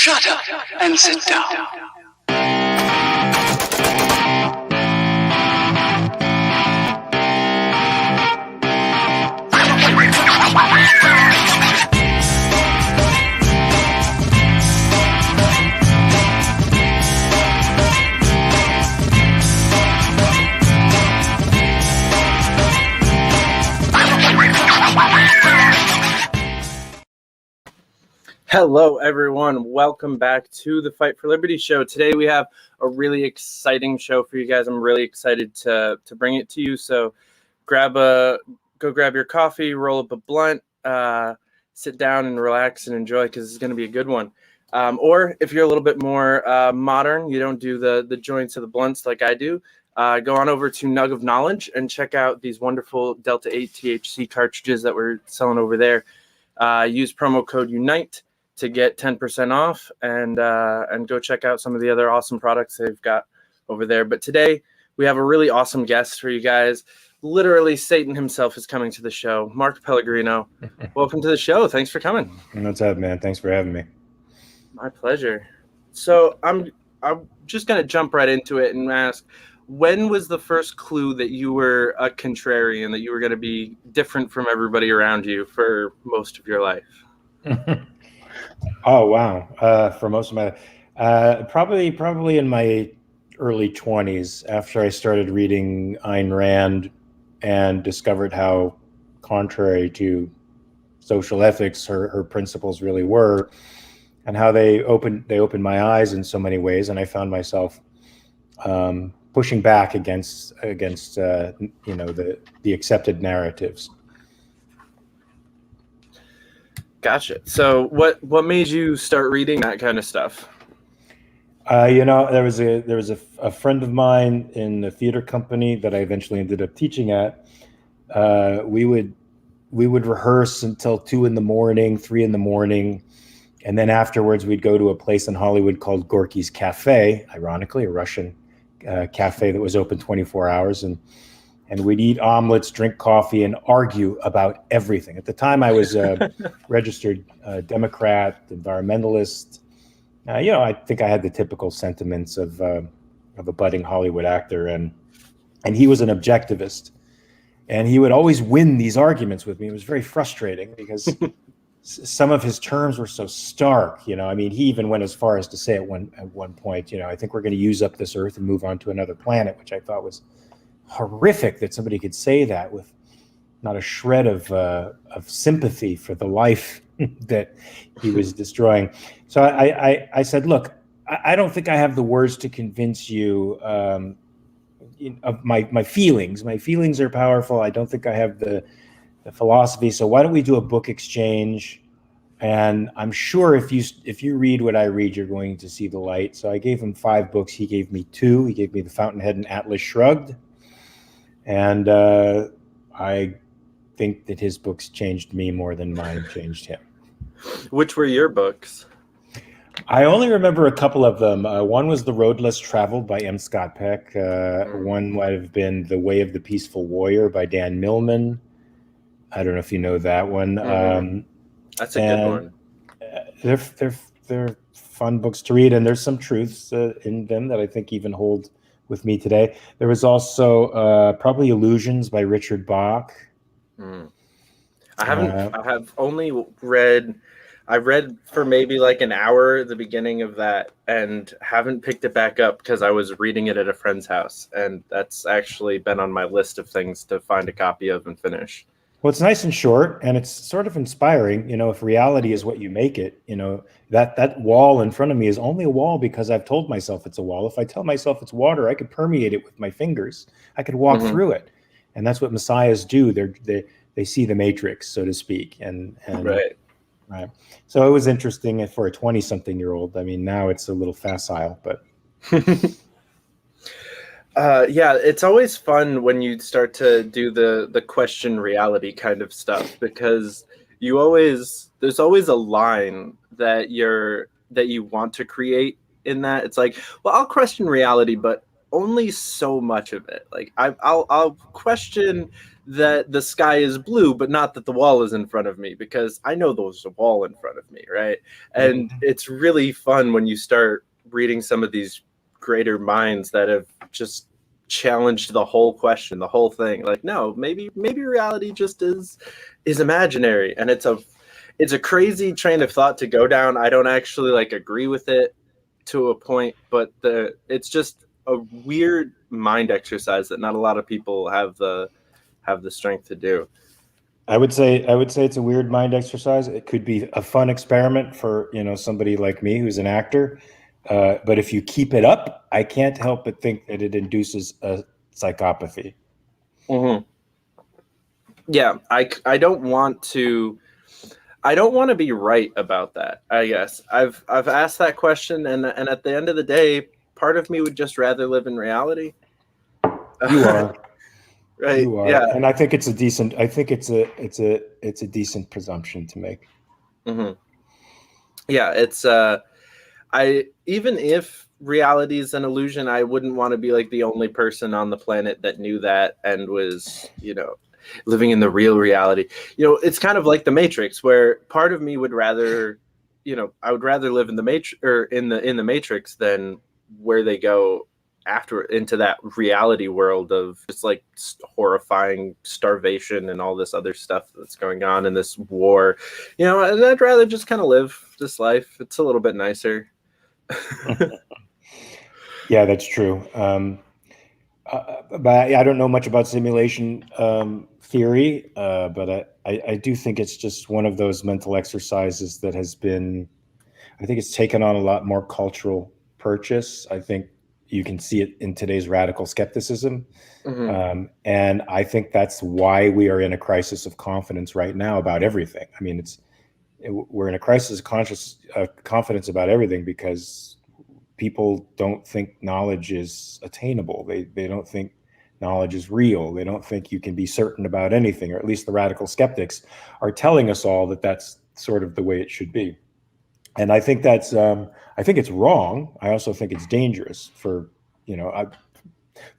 Shut up and sit down. Hello, everyone. Welcome back to the Fight for Liberty show. Today we have a really exciting show for you guys. I'm really excited to bring it to you. So go grab your coffee, roll up a blunt, sit down and relax and enjoy, because it's going to be a good one. Or if you're a little bit more modern, you don't do the joints or the blunts like I do, go on over to Nug of Knowledge and check out these wonderful Delta 8 THC cartridges that we're selling over there. Use promo code UNITE to get 10% off, and go check out some of the other awesome products they've got over there. But today we have a really awesome guest for you guys. Literally, Satan himself is coming to the show. Mark Pellegrino, welcome to the show. Thanks for coming. What's up, man? Thanks for having me. My pleasure. So I'm just gonna jump right into it and ask, when was the first clue that you were a contrarian, that you were going to be different from everybody around you for most of your life? Oh, wow. For most of my probably in my early 20s, after I started reading Ayn Rand and discovered how contrary to social ethics her principles really were, and how they opened my eyes in so many ways, and I found myself pushing back against the accepted narratives. Gotcha. So what made you start reading that kind of stuff? There was a friend of mine in the theater company that I eventually ended up teaching at. We would rehearse until 2 a.m, 3 a.m, and then afterwards we'd go to a place in Hollywood called Gorky's Cafe, ironically a Russian cafe that was open 24 hours, and we'd eat omelets, drink coffee, and argue about everything. At the time, I was a registered Democrat, environmentalist. I think I had the typical sentiments of a budding Hollywood actor, and he was an objectivist, and he would always win these arguments with me. It was very frustrating because some of his terms were so stark. He even went as far as to say at one point, I think we're going to use up this Earth and move on to another planet, which I thought was horrific that somebody could say that with not a shred of sympathy for the life that he was destroying. So I said, look, I don't think I have the words to convince you of my feelings. My feelings are powerful. I don't think I have the philosophy. So why don't we do a book exchange? And I'm sure if you read what I read, you're going to see the light. So I gave him 5 books. He gave me 2. He gave me The Fountainhead and Atlas Shrugged. And I think that his books changed me more than mine changed him. Which were your books? I only remember a couple of them. One was The Road Less Traveled by M. Scott Peck. One might have been The Way of the Peaceful Warrior by Dan Millman. I don't know if you know that one. That's a good one. They're fun books to read, and there's some truths in them that I think even hold with me today. There was also probably Illusions by Richard Bach. I have only read. I read for maybe like an hour at the beginning of that, and haven't picked it back up because I was reading it at a friend's house, and that's actually been on my list of things to find a copy of and finish. Well, it's nice and short, and it's sort of inspiring. If reality is what you make it, that wall in front of me is only a wall because I've told myself it's a wall. If I tell myself it's water, I could permeate it with my fingers. I could walk through it. And that's what messiahs do. They see the matrix, so to speak. And right. So it was interesting for a 20-something-year-old. I mean, now it's a little facile, but... Yeah, it's always fun when you start to do the question reality kind of stuff, because there's always a line that you want to create in that. It's like, well, I'll question reality, but only so much of it. Like I'll question that the sky is blue, but not that the wall is in front of me, because I know there's a wall in front of me, right? And it's really fun when you start reading some of these greater minds that have just challenged the whole question, the whole thing. Like, no, maybe reality just is imaginary, and it's a crazy train of thought to go down. I don't actually like agree with it to a point, but it's just a weird mind exercise that not a lot of people have the strength to do. I would say it's a weird mind exercise. It could be a fun experiment for, somebody like me who's an actor. But if you keep it up, I can't help but think that it induces a psychopathy. Mm-hmm. Yeah, I don't want to be right about that. I guess I've asked that question, and at the end of the day, part of me would just rather live in reality. You are. Right. You are. Yeah. And I think it's a decent presumption to make. Mm-hmm. Yeah, it's even if reality is an illusion, I wouldn't want to be like the only person on the planet that knew that and was, living in the real reality. It's kind of like the Matrix, where part of me would rather, I would rather live in the Matrix, or in the Matrix, than where they go after, into that reality world of just like horrifying starvation and all this other stuff that's going on in this war. And I'd rather just kind of live this life. It's a little bit nicer. Yeah, that's true. But I don't know much about simulation theory, but I do think it's just one of those mental exercises that has been, I think it's taken on a lot more cultural purchase. I think you can see it in today's radical skepticism. Mm-hmm. And I think that's why we are in a crisis of confidence right now about everything. I mean, we're in a crisis of confidence about everything because people don't think knowledge is attainable. They don't think knowledge is real. They don't think you can be certain about anything, or at least the radical skeptics are telling us all that that's sort of the way it should be. And I think I think it's wrong. I also think it's dangerous for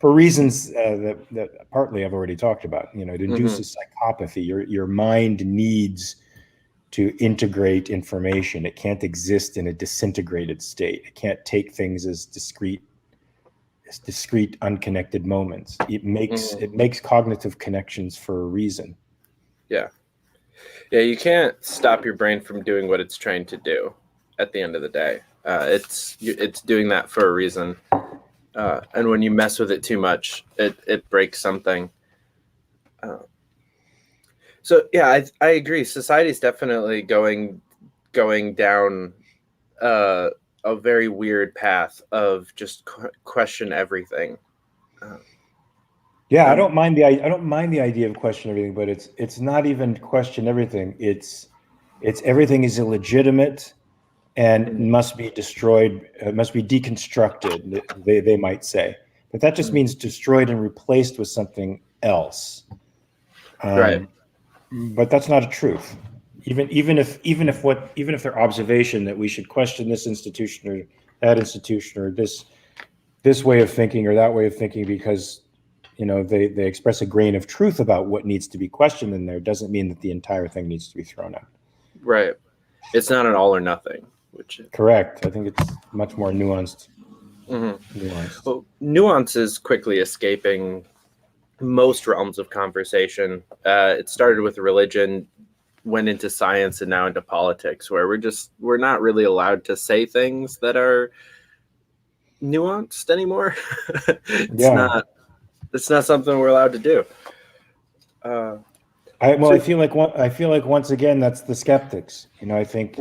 reasons that partly I've already talked about. It induces psychopathy. Your mind needs to integrate information. It can't exist in a disintegrated state. It can't take things as discrete, unconnected moments. It makes cognitive connections for a reason. Yeah. Yeah, you can't stop your brain from doing what it's trying to do at the end of the day. It's doing that for a reason. And when you mess with it too much, it breaks something. So yeah, I agree. Society's definitely going down a very weird path of just question everything. Yeah, I don't mind the idea of question everything, but it's not even question everything. It's everything is illegitimate and must be destroyed, must be deconstructed. They might say, but that just means destroyed and replaced with something else. Right. But that's not a truth. Even if their observation that we should question this institution or that institution or this way of thinking or that way of thinking because they express a grain of truth about what needs to be questioned in there, doesn't mean that the entire thing needs to be thrown out. Right. It's not an all or nothing. Correct. I think it's much more nuanced. Nuanced. Well, nuance is quickly escaping most realms of conversation. It started with religion, went into science, and now into politics, where we're not really allowed to say things that are nuanced anymore. It's not something we're allowed to do. I feel like once again that's the skeptics. I think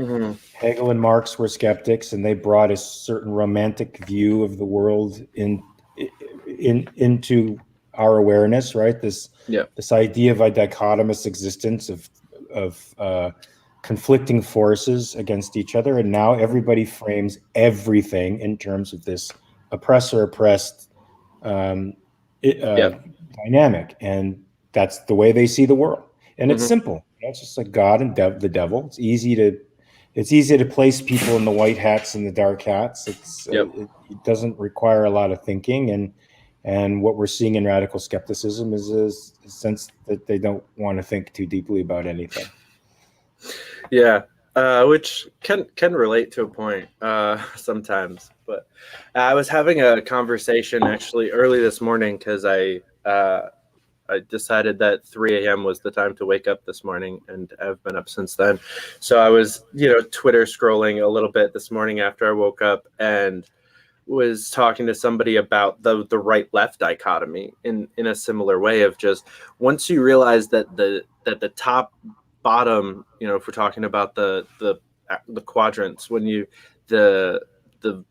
Hegel and Marx were skeptics, and they brought a certain romantic view of the world into our awareness, right? This idea of a dichotomous existence of conflicting forces against each other, and now everybody frames everything in terms of this oppressor-oppressed dynamic, and that's the way they see the world. And it's simple. It's just like God and the devil. It's easy to it's easy to place people in the white hats and the dark hats. Yep. It doesn't require a lot of thinking, and what we're seeing in radical skepticism is a sense that they don't want to think too deeply about anything. Yeah, which can relate to a point sometimes. But I was having a conversation actually early this morning because I decided that 3 a.m. was the time to wake up this morning, and I've been up since then. So I was, Twitter scrolling a little bit this morning after I woke up, and was talking to somebody about the right-left dichotomy in a similar way of just once you realize that the top bottom, if we're talking about the quadrants, when the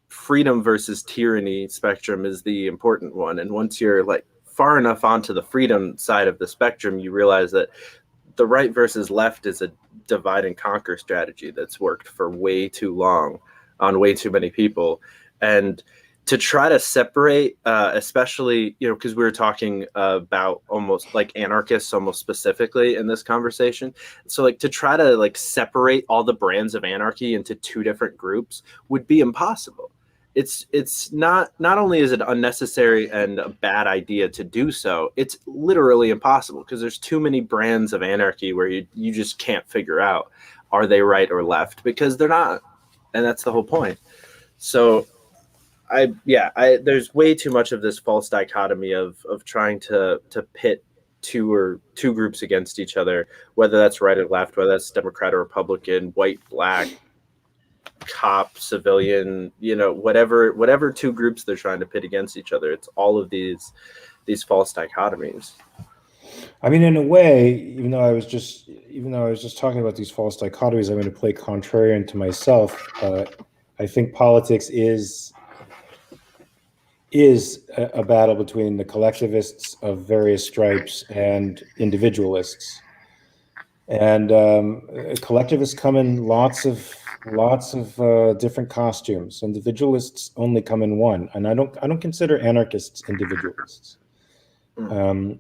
freedom versus tyranny spectrum is the important one, and once you're like far enough onto the freedom side of the spectrum, you realize that the right versus left is a divide and conquer strategy that's worked for way too long on way too many people. And to try to separate, especially, because we were talking about almost like anarchists almost specifically in this conversation. So like to try to like separate all the brands of anarchy into two different groups would be impossible. It's not only is it unnecessary and a bad idea to do so, it's literally impossible because there's too many brands of anarchy where you just can't figure out, are they right or left, because they're not. And that's the whole point. So there's way too much of this false dichotomy of trying to pit two groups against each other, whether that's right or left, whether that's Democrat or Republican, white, black, cop, civilian, whatever two groups they're trying to pit against each other. It's all of these false dichotomies. I mean, in a way, even though I was just talking about these false dichotomies, I'm going to play contrarian to myself. I think politics is a battle between the collectivists of various stripes and individualists. And collectivists come in lots of different costumes. Individualists only come in one, and I don't consider anarchists individualists. I'm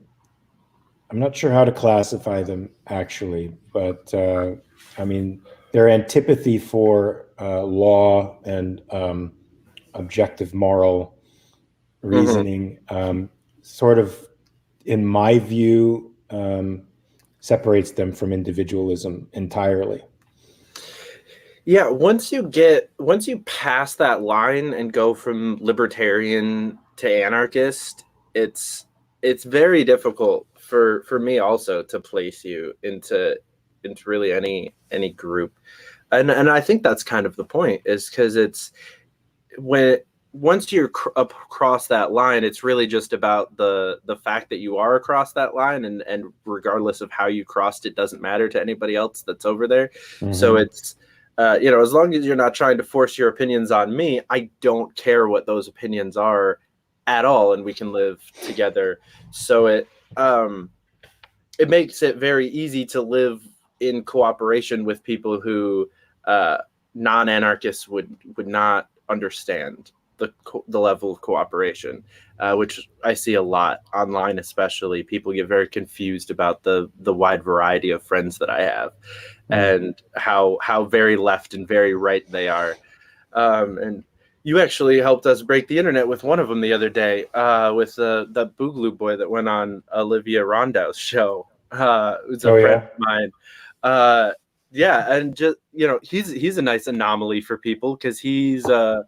not sure how to classify them actually, but I mean, their antipathy for law and objective moral reasoning sort of, in my view, separates them from individualism entirely. Yeah, once you pass that line and go from libertarian to anarchist, it's very difficult for me also to place you into really any group. And I think that's kind of the point, is because it's once you're across that line, it's really just about the fact that you are across that line, and regardless of how you crossed, it doesn't matter to anybody else that's over there. Mm-hmm. So it's as long as you're not trying to force your opinions on me, I don't care what those opinions are at all, and we can live together. So it makes it very easy to live in cooperation with people who non-anarchists would not understand the level of cooperation, which I see a lot online, especially. People get very confused about the wide variety of friends that I have, and how very left and very right they are. And you actually helped us break the internet with one of them the other day, with the Boogaloo boy that went on Olivia Rondow's show. Who's a friend of mine. And just he's a nice anomaly for people, because he's a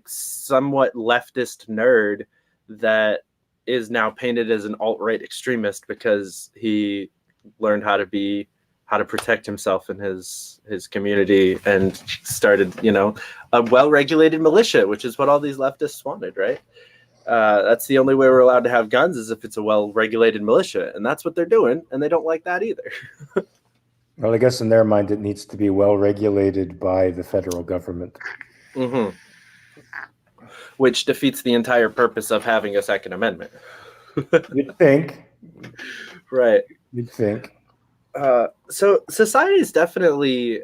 somewhat leftist nerd that is now painted as an alt-right extremist because he learned how to protect himself in his community and started a well-regulated militia, which is what all these leftists wanted, right? That's the only way we're allowed to have guns, is if it's a well-regulated militia, and that's what they're doing, and they don't like that either. Well, I guess in their mind, it needs to be well-regulated by the federal government. Mm-hmm. Which defeats the entire purpose of having a Second Amendment. You'd think. Right. You'd think. So society's definitely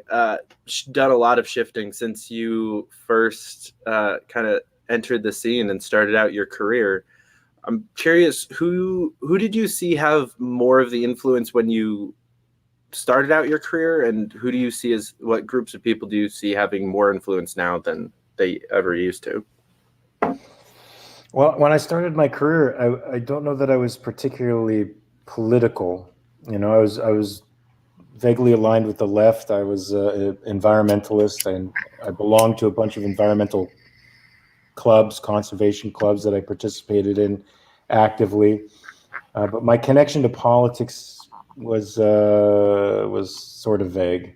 done a lot of shifting since you first kind of entered the scene and started out your career. I'm curious, who did you see have more of the influence when you started out your career, and who do you see as what groups of people do you see having more influence now than they ever used to? Well, when I started my career, I don't know that I was particularly political. I was vaguely aligned with the left. I was an environmentalist, and I belonged to a bunch of environmental clubs, conservation clubs that I participated in actively. But my connection to politics was sort of vague.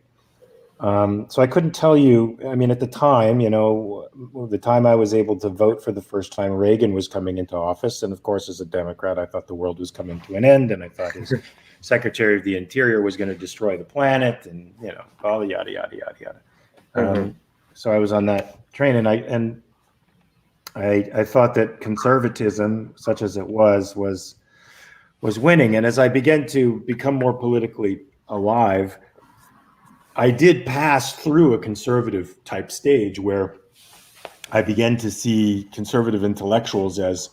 So I couldn't tell you. I mean, at the time, the time I was able to vote for the first time, Reagan was coming into office. And of course, as a Democrat, I thought the world was coming to an end. And I thought his Secretary of the Interior was going to destroy the planet and, all the yada, yada, yada, yada. So I was on that train. And I thought that conservatism, such as it was winning. And as I began to become more politically alive, I did pass through a conservative type stage where I began to see conservative intellectuals as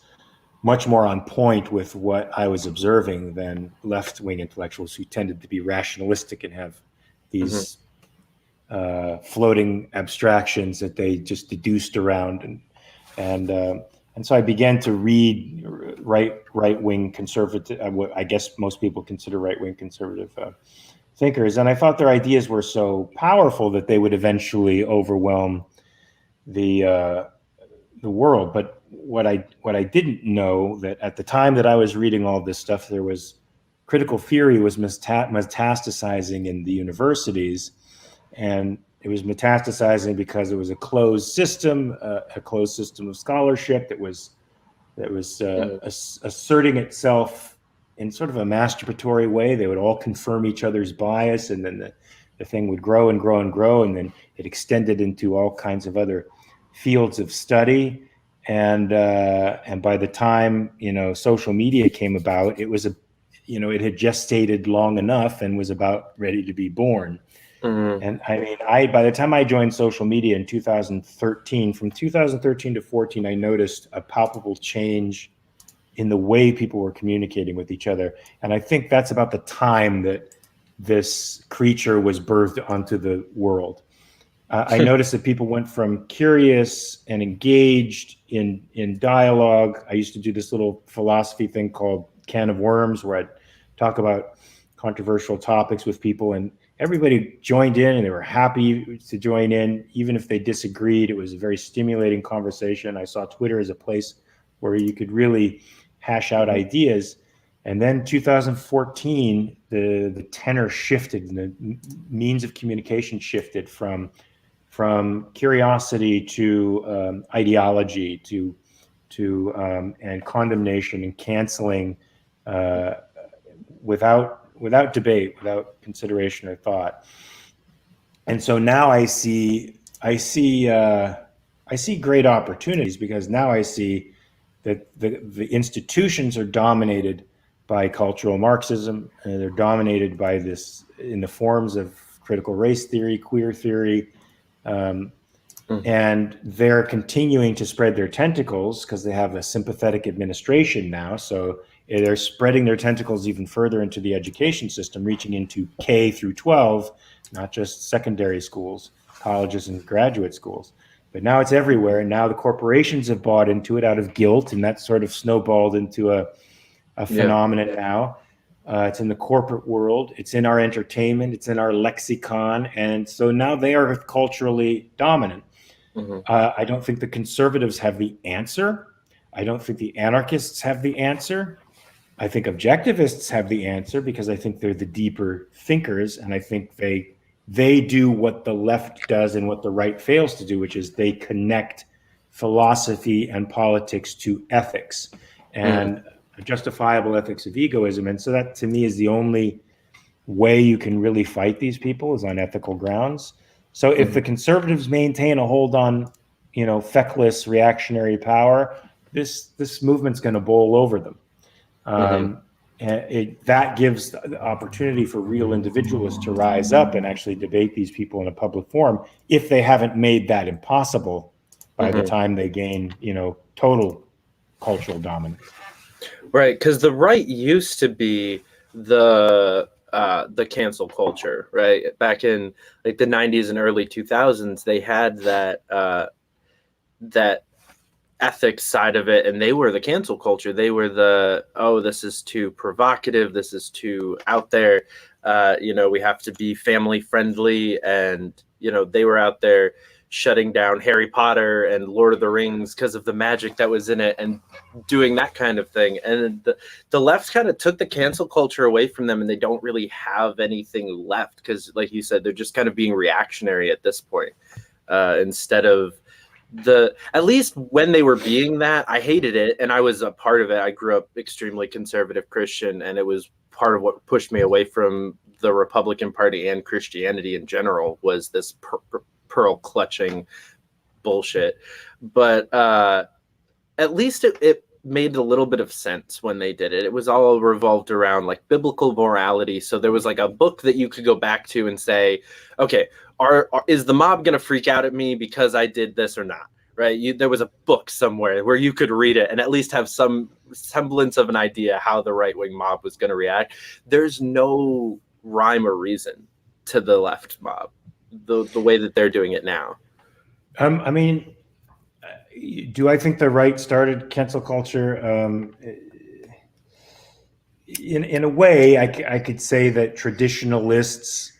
much more on point with what I was observing than left-wing intellectuals who tended to be rationalistic and have these floating abstractions that they just deduced around. And so I began to read right-wing conservative, what I guess most people consider right-wing conservative thinkers, and I thought their ideas were so powerful that they would eventually overwhelm the world. But what I didn't know, that at the time that I was reading all this stuff, there was critical theory was metastasizing in the universities, and it was metastasizing because it was a closed system of scholarship that was asserting itself in sort of a masturbatory way. They would all confirm each other's bias, and then the thing would grow and grow and grow, and then it extended into all kinds of other fields of study. And by the time social media came about, it was it had gestated long enough and was about ready to be born. And I mean, by the time I joined social media in 2013, from 2013 to 14, I noticed a palpable change in the way people were communicating with each other. And I think that's about the time that this creature was birthed onto the world. I noticed that people went from curious and engaged in dialogue. I used to do this little philosophy thing called Can of Worms, where I'd talk about controversial topics with people, and everybody joined in and they were happy to join in, even if they disagreed. It was a very stimulating conversation. I saw Twitter as a place where you could really hash out ideas. And then 2014, the tenor shifted, and the means of communication shifted from curiosity to ideology to and condemnation and canceling without debate, without consideration or thought. And so now I see great opportunities, because now I see that the institutions are dominated by cultural Marxism, and they're dominated by this in the forms of critical race theory, queer theory, and they're continuing to spread their tentacles because they have a sympathetic administration now. So they're spreading their tentacles even further into the education system, reaching into K through 12, not just secondary schools, colleges and graduate schools. But now it's everywhere, and now the corporations have bought into it out of guilt, and that's sort of snowballed into a phenomenon now. It's in the corporate world, it's in our entertainment, it's in our lexicon, and so now they are culturally dominant. I don't think the conservatives have the answer. I don't think the anarchists have the answer. I think objectivists have the answer, because I think they're the deeper thinkers, and I think they do what the left does and what the right fails to do, which is they connect philosophy and politics to ethics and a justifiable ethics of egoism. And so that, to me, is the only way you can really fight these people, is on ethical grounds. So if the conservatives maintain a hold on, feckless reactionary power, this movement's going to bowl over them. And that gives the opportunity for real individualists to rise up and actually debate these people in a public forum, if they haven't made that impossible by the time they gain, total cultural dominance. Right, because the right used to be the the cancel culture, right? Back in like the 90s and early 2000s, they had that ethics side of it, and they were the cancel culture. They were this is too provocative, this is too out there, we have to be family friendly, and they were out there shutting down Harry Potter and Lord of the Rings because of the magic that was in it and doing that kind of thing. And the left kind of took the cancel culture away from them, and they don't really have anything left because, like you said, they're just kind of being reactionary at this point, instead of at least when they were being that. I hated it, and I was a part of it. I grew up extremely conservative Christian, and it was part of what pushed me away from the Republican Party and Christianity in general, was this pearl clutching bullshit. But at least it made a little bit of sense when they did it. It was all revolved around like biblical morality. So there was like a book that you could go back to and say, okay, is the mob going to freak out at me because I did this or not? Right? There was a book somewhere where you could read it and at least have some semblance of an idea how the right-wing mob was going to react. There's no rhyme or reason to the left mob, the way that they're doing it now. I mean, do I think the right started cancel culture? In a way, I could say that traditionalists,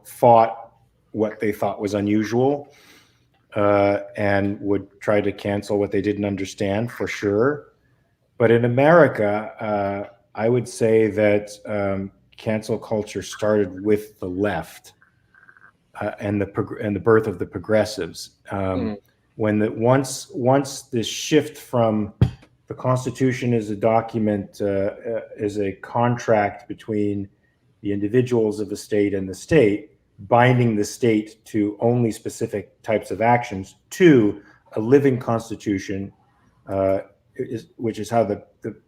fought what they thought was unusual, and would try to cancel what they didn't understand, for sure. But in America, I would say that cancel culture started with the left, and the birth of the progressives. Once this shift from the Constitution as a document, as a contract between the individuals of the state and the state, binding the state to only specific types of actions, to a living constitution, which is how the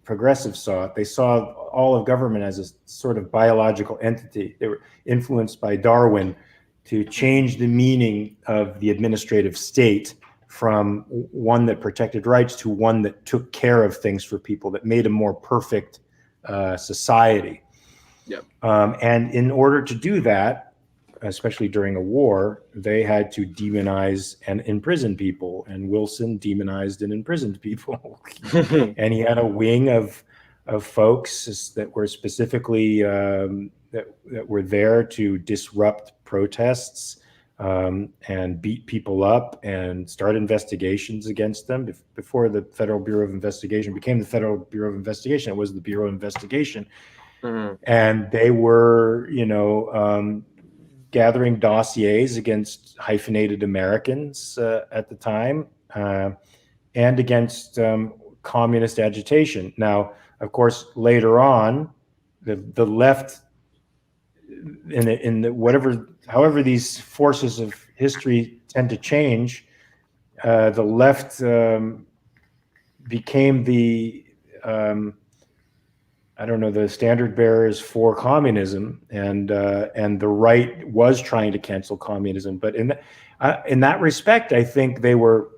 progressives saw it. They saw all of government as a sort of biological entity. They were influenced by Darwin to change the meaning of the administrative state from one that protected rights to one that took care of things for people, that made a more perfect society. Yep. And in order to do that, especially during a war, they had to demonize and imprison people. And Wilson demonized and imprisoned people. And he had a wing of folks that were specifically that were there to disrupt protests, and beat people up and start investigations against them. Before the Federal Bureau of Investigation became the Federal Bureau of Investigation, it was the Bureau of Investigation. Mm-hmm. And they were, gathering dossiers against hyphenated Americans at the time, and against communist agitation. Now, of course, later on, the left, however these forces of history tend to change, the left became the the standard bearers for communism, and the right was trying to cancel communism. But in that respect, I think they were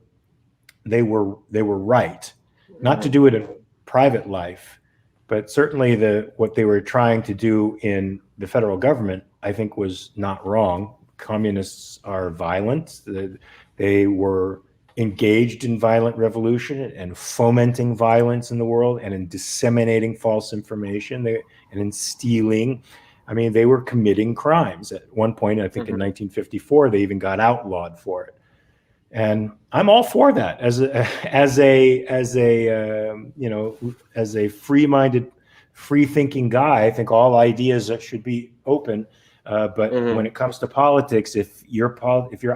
right, not to do it in private life, but certainly what they were trying to do in the federal government, I think, was not wrong. Communists are violent. They were engaged in violent revolution and fomenting violence in the world, and in disseminating false information, and in stealing. I mean, they were committing crimes. At one point, I think in 1954, they even got outlawed for it. And I'm all for that as a free-minded, free-thinking guy. I think all ideas should be open. But when it comes to politics, if your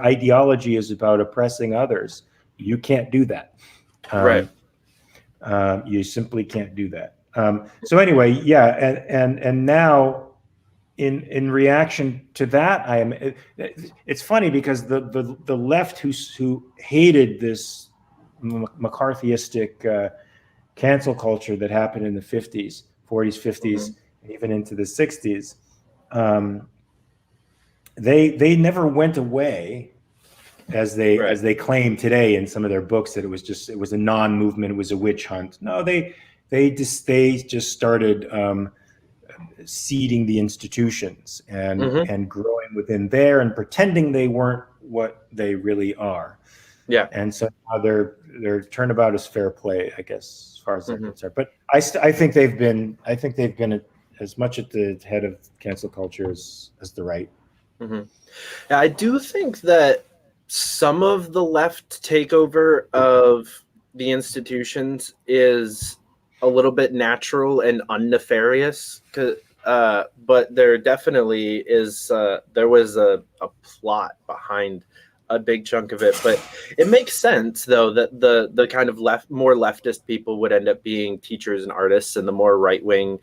ideology is about oppressing others, you can't do that. Right. You simply can't do that. So anyway, yeah, and now, in reaction to that, it's funny because the left who hated this McCarthyistic cancel culture that happened in the 40s, 50s, and even into the 60s, they never went away, as they claim today in some of their books, that it was a non-movement, it was a witch hunt. No, they just started seeding the institutions and Mhm. and growing within there and pretending they weren't what they really are. Yeah. And so now their turnabout is fair play, I guess, as far as I'm Mhm. concerned. But I think they've been as much at the head of cancel culture as the right. Mhm. Yeah, I do think that some of the left takeover of the institutions is a little bit natural and unnefarious. But there definitely is. There was a plot behind a big chunk of it, but it makes sense though that the kind of more leftist people would end up being teachers and artists, and the more right wing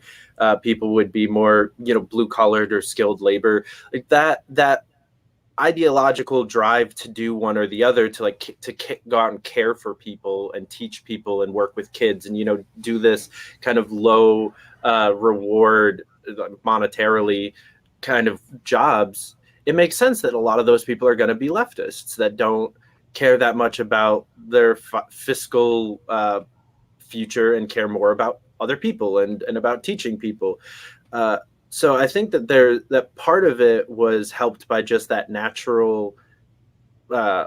people would be more blue collared or skilled labor, like that ideological drive to do one or the other, to go out and care for people and teach people and work with kids and do this kind of low reward monetarily kind of jobs. It makes sense that a lot of those people are going to be leftists that don't care that much about their fiscal future and care more about other people and about teaching people. So I think that part of it was helped by just that natural uh,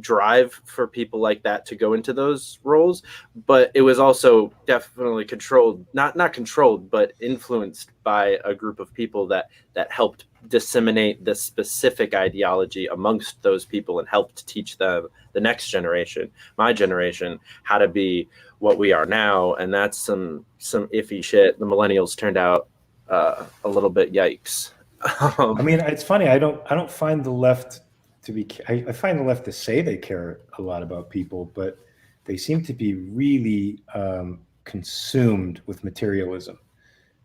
drive for people like that to go into those roles, but it was also definitely controlled, not controlled, but influenced by a group of people that helped disseminate this specific ideology amongst those people and helped teach them, the next generation, my generation, how to be what we are now. And that's some iffy shit. The millennials turned out a little bit yikes. I mean, it's funny. I don't find the left to be. I find the left to say they care a lot about people, but they seem to be really consumed with materialism.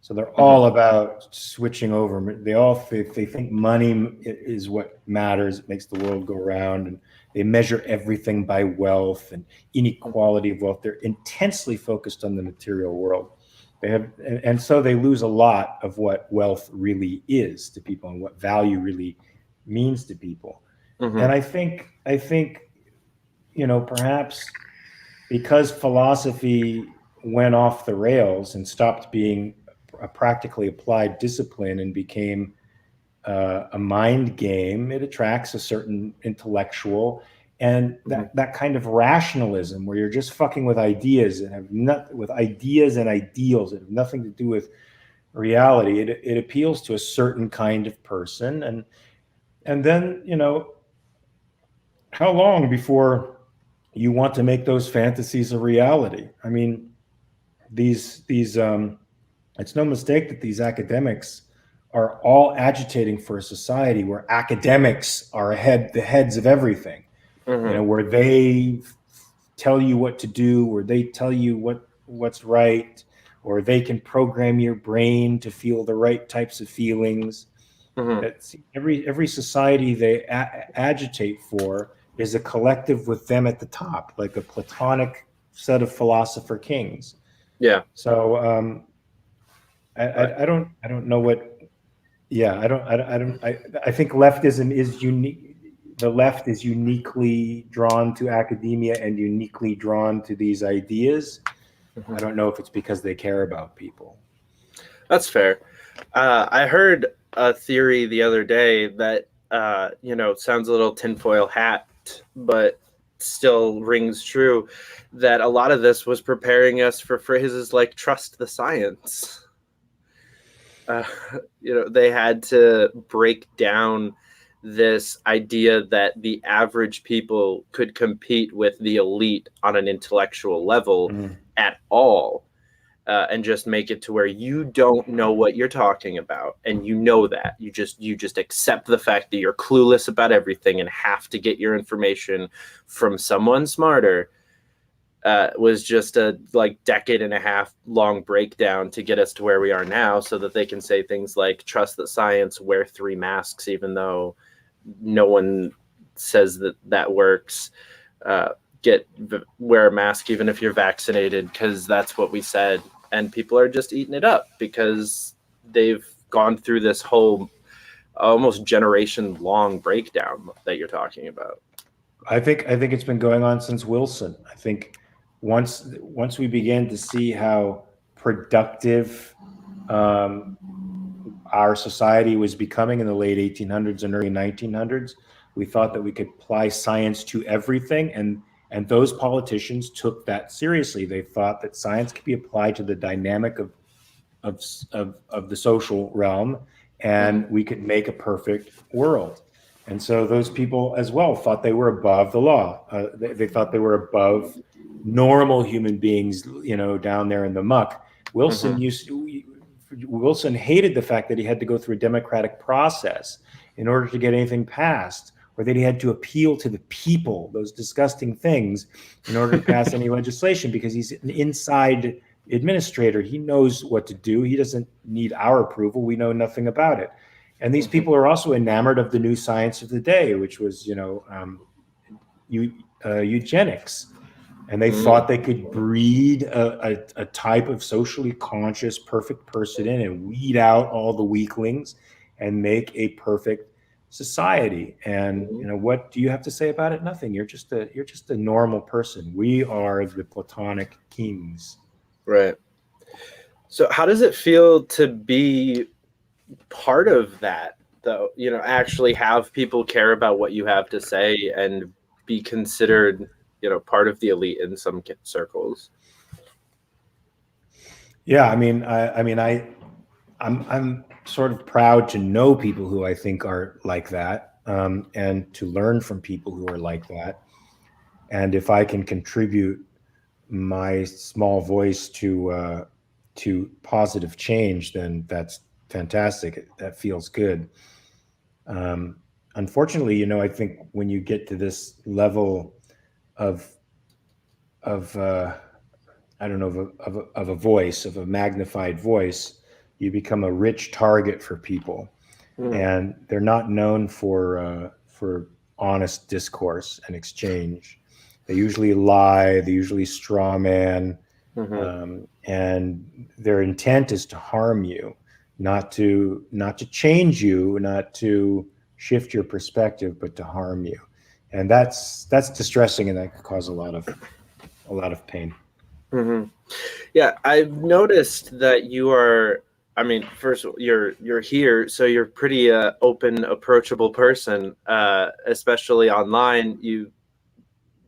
So they're all about switching over. They think money is what matters. It makes the world go round, and they measure everything by wealth and inequality of wealth. They're intensely focused on the material world. And so they lose a lot of what wealth really is to people and what value really means to people. Mhm. And I think perhaps because philosophy went off the rails and stopped being a practically applied discipline and became a mind game, it attracts a certain intellectual, and that kind of rationalism where you're just fucking with ideas and with ideas and ideals that have nothing to do with reality. It appeals to a certain kind of person, and then how long before you want to make those fantasies a reality? I mean, these it's no mistake that these academics are all agitating for a society where academics are the heads of everything. Where they tell you what to do, where they tell you what's right, or they can program your brain to feel the right types of feelings. That's every society they agitate for is a collective with them at the top, like a Platonic set of philosopher kings. Yeah. So I don't know what. Yeah, I think leftism is unique. The left is uniquely drawn to academia and uniquely drawn to these ideas. I don't know if it's because they care about people. That's fair. I heard a theory the other day that sounds a little tinfoil hat, but still rings true, that a lot of this was preparing us for phrases like "trust the science." They had to break down this idea that the average people could compete with the elite on an intellectual level at all. And just make it to where you don't know what you're talking about, and that you just accept the fact that you're clueless about everything and have to get your information from someone smarter. Was just a decade and a half long breakdown to get us to where we are now, so that they can say things like trust the science, wear 3 masks, even though no one says that works. Wear a mask even if you're vaccinated, because that's what we said. And people are just eating it up because they've gone through this whole almost generation long breakdown that you're talking about. I think it's been going on since Wilson. I think once we began to see how productive our society was becoming in the late 1800s and early 1900s. We thought that we could apply science to everything, and those politicians took that seriously. They thought that science could be applied to the dynamic of the social realm, and we could make a perfect world. And so those people as well thought they were above the law. They thought they were above normal human beings, down there in the muck. Wilson hated the fact that he had to go through a democratic process in order to get anything passed, or that he had to appeal to the people, those disgusting things, in order to pass any legislation, because he's an inside administrator. He knows what to do. He doesn't need our approval. We know nothing about it. And these people are also enamored of the new science of the day, which was, eugenics. And they thought they could breed a type of socially conscious, perfect person in and weed out all the weaklings and make a perfect society. And what do you have to say about it? Nothing. You're just a normal person. We are the Platonic kings. Right. So how does it feel to be part of that, though? Actually have people care about what you have to say and be considered, part of the elite in some circles. Yeah, I'm sort of proud to know people who I think are like that, and to learn from people who are like that. And if I can contribute my small voice to positive change, then that's fantastic. That feels good. Unfortunately, I think when you get to this level of a voice, of a magnified voice, you become a rich target for people, and they're not known for honest discourse and exchange. They usually lie. They usually straw man, and their intent is to harm you, not to change you, not to shift your perspective, but to harm you. And that's distressing, and that could cause a lot of pain. Yeah, I've noticed that you are. First, you're here, so you're pretty open, approachable person, especially online. You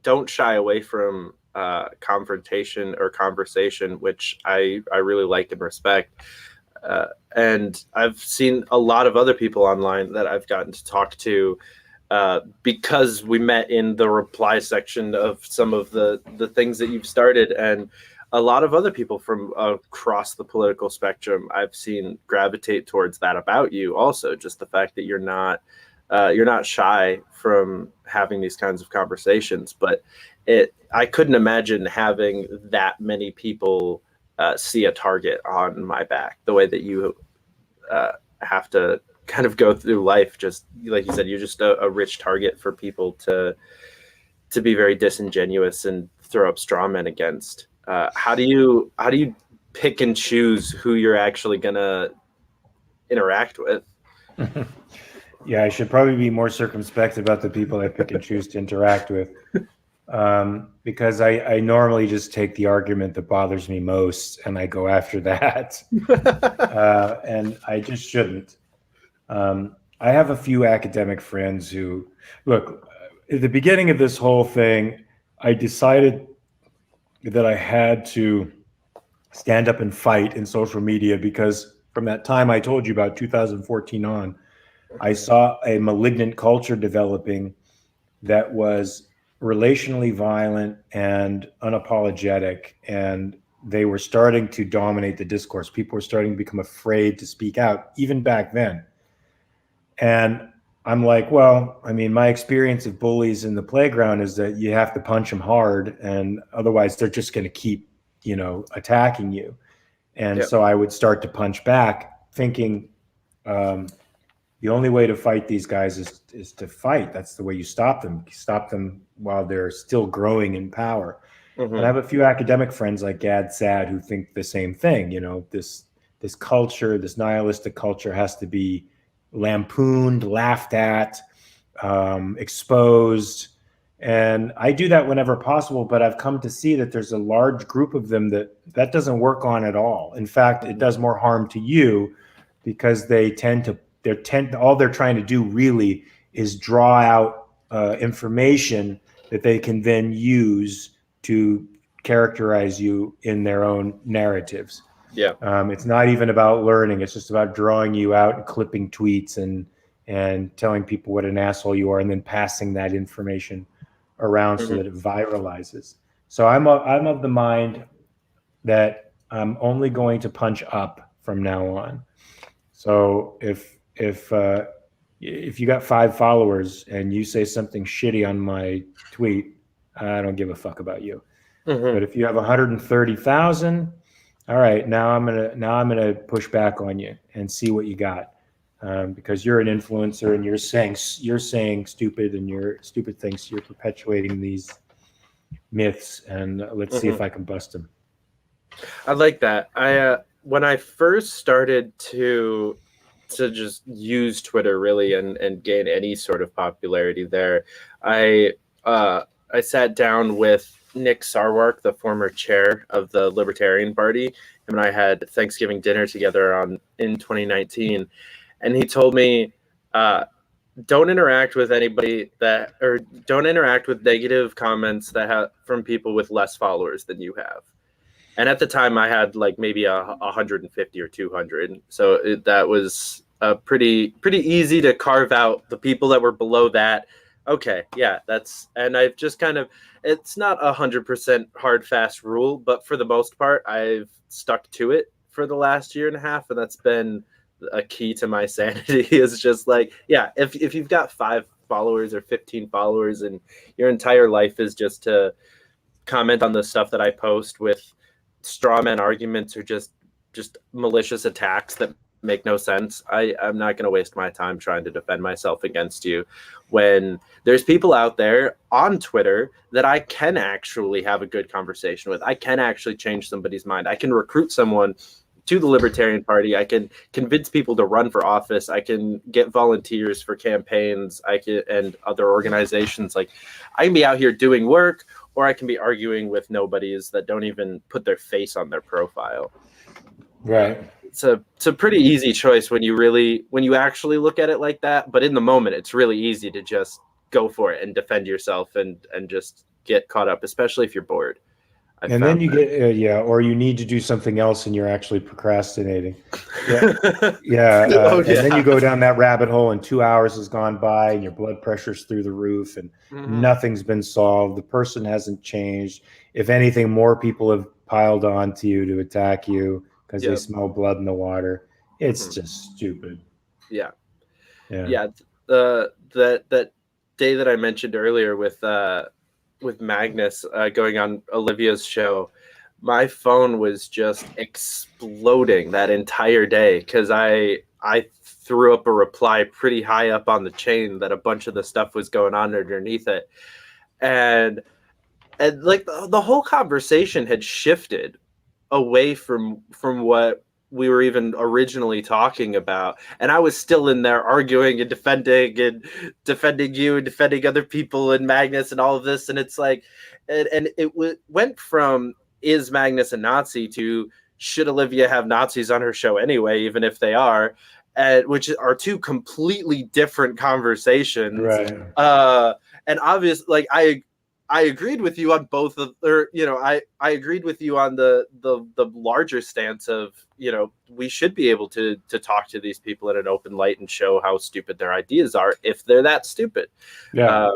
don't shy away from confrontation or conversation, which I really like and respect. And I've seen a lot of other people online that I've gotten to talk to, because we met in the reply section of some of the things that you've started, and a lot of other people from across the political spectrum I've seen gravitate towards that about you. Also, just the fact that you're not shy from having these kinds of conversations. But I couldn't imagine having that many people see a target on my back the way that you have to kind of go through life. Just like you said, you're just a rich target for people to be very disingenuous and throw up straw men against. How do you pick and choose who you're actually gonna interact with? Yeah, I should probably be more circumspect about the people I pick and choose to interact with, because I normally just take the argument that bothers me most and I go after that, and I just shouldn't. I have a few academic friends who, look, at the beginning of this whole thing, I decided that I had to stand up and fight in social media, because from that time I told you about 2014 on, I saw a malignant culture developing that was relationally violent and unapologetic, and they were starting to dominate the discourse. People were starting to become afraid to speak out, even back then. And I'm like, well, my experience of bullies in the playground is that you have to punch them hard, and otherwise they're just going to keep, attacking you. And so I would start to punch back, thinking the only way to fight these guys is to fight. That's the way you stop them. You stop them while they're still growing in power. And I have a few academic friends like Gad Sad who think the same thing. This culture, this nihilistic culture, has to be lampooned, laughed at, exposed. And I do that whenever possible, but I've come to see that there's a large group of them that doesn't work on at all. In fact, it does more harm to you, because all they're trying to do really is draw out information that they can then use to characterize you in their own narratives. Yeah. It's not even about learning. It's just about drawing you out and clipping tweets and telling people what an asshole you are, and then passing that information around so that it viralizes. So I'm of the mind that I'm only going to punch up from now on. So if you got 5 followers and you say something shitty on my tweet, I don't give a fuck about you. But if you have 130,000, all right, now I'm gonna push back on you and see what you got, because you're an influencer and you're saying stupid and your stupid things. You're perpetuating these myths, and let's see if I can bust them. I like that. When I first started to just use Twitter really and gain any sort of popularity there, I sat down with Nick Sarwark, the former chair of the Libertarian Party. Him and I had Thanksgiving dinner together in 2019, and he told me, don't interact with anybody don't interact with negative comments from people with less followers than you have. And at the time, I had like maybe 150 or 200, so that was pretty easy to carve out the people that were below that. Okay, yeah, and I've just kind of, it's not 100% hard, fast rule, but for the most part, I've stuck to it for the last year and a half, and that's been a key to my sanity. Is just like, yeah, if you've got 5 followers or 15 followers and your entire life is just to comment on the stuff that I post with straw man arguments or just malicious attacks that make no sense, I'm not going to waste my time trying to defend myself against you when there's people out there on Twitter that I can actually have a good conversation with. I can actually change somebody's mind. I can recruit someone to the Libertarian Party. I can convince people to run for office. I can get volunteers for campaigns. And other organizations. Like, I can be out here doing work, or I can be arguing with nobodies that don't even put their face on their profile. Right. It's a pretty easy choice when you actually look at it like that. But in the moment, it's really easy to just go for it and defend yourself and just get caught up, especially if you're bored. And then you get or you need to do something else and you're actually procrastinating. Yeah. And then you go down that rabbit hole and 2 hours has gone by and your blood pressure's through the roof and nothing's been solved. The person hasn't changed. If anything, more people have piled on to you to attack you because they smell blood in the water. It's just stupid. Yeah. That day that I mentioned earlier with Magnus going on Olivia's show, my phone was just exploding that entire day because I threw up a reply pretty high up on the chain that a bunch of the stuff was going on underneath it, and like the whole conversation had shifted away from what we were even originally talking about, and I was still in there arguing and defending you and defending other people and Magnus and all of this, and it's like, and it went from is Magnus a Nazi to should Olivia have Nazis on her show anyway, even if they are, which are 2 completely different conversations, right? And obviously, like I agreed with you on both of, or I agreed with you on the larger stance of, we should be able to talk to these people in an open light and show how stupid their ideas are if they're that stupid. Yeah.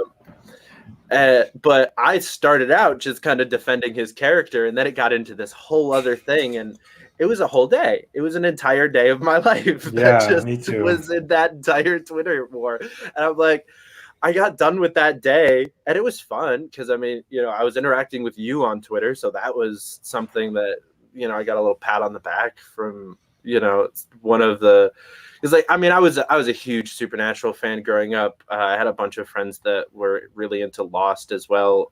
But I started out just kind of defending his character, and then it got into this whole other thing, and it was a whole day. It was an entire day of my life that just me too. was in that entire Twitter war, and I'm like, I got done with that day, and it was fun because, I mean, I was interacting with you on Twitter, so that was something that, I got a little pat on the back from, one of the. It's like, I mean, I was a huge Supernatural fan growing up. I had a bunch of friends that were really into Lost as well.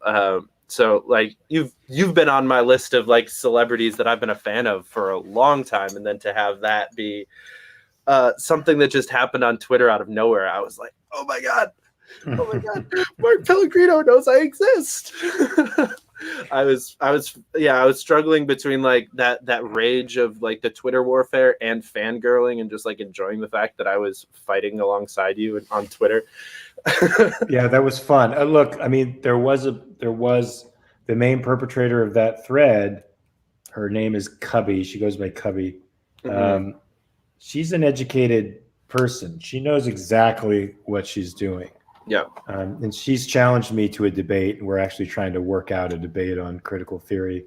So like you've been on my list of like celebrities that I've been a fan of for a long time, and then to have that be something that just happened on Twitter out of nowhere, I was like, oh my god, Mark Pellegrino knows I exist. I was struggling between like that rage of like the Twitter warfare and fangirling and just like enjoying the fact that I was fighting alongside you on Twitter. Yeah, that was fun. Look, I mean, there was the main perpetrator of that thread. Her name is Cubby. She goes by Cubby. Mhm. She's an educated person. She knows exactly what she's doing. Yeah. And she's challenged me to a debate, and we're actually trying to work out a debate on critical theory.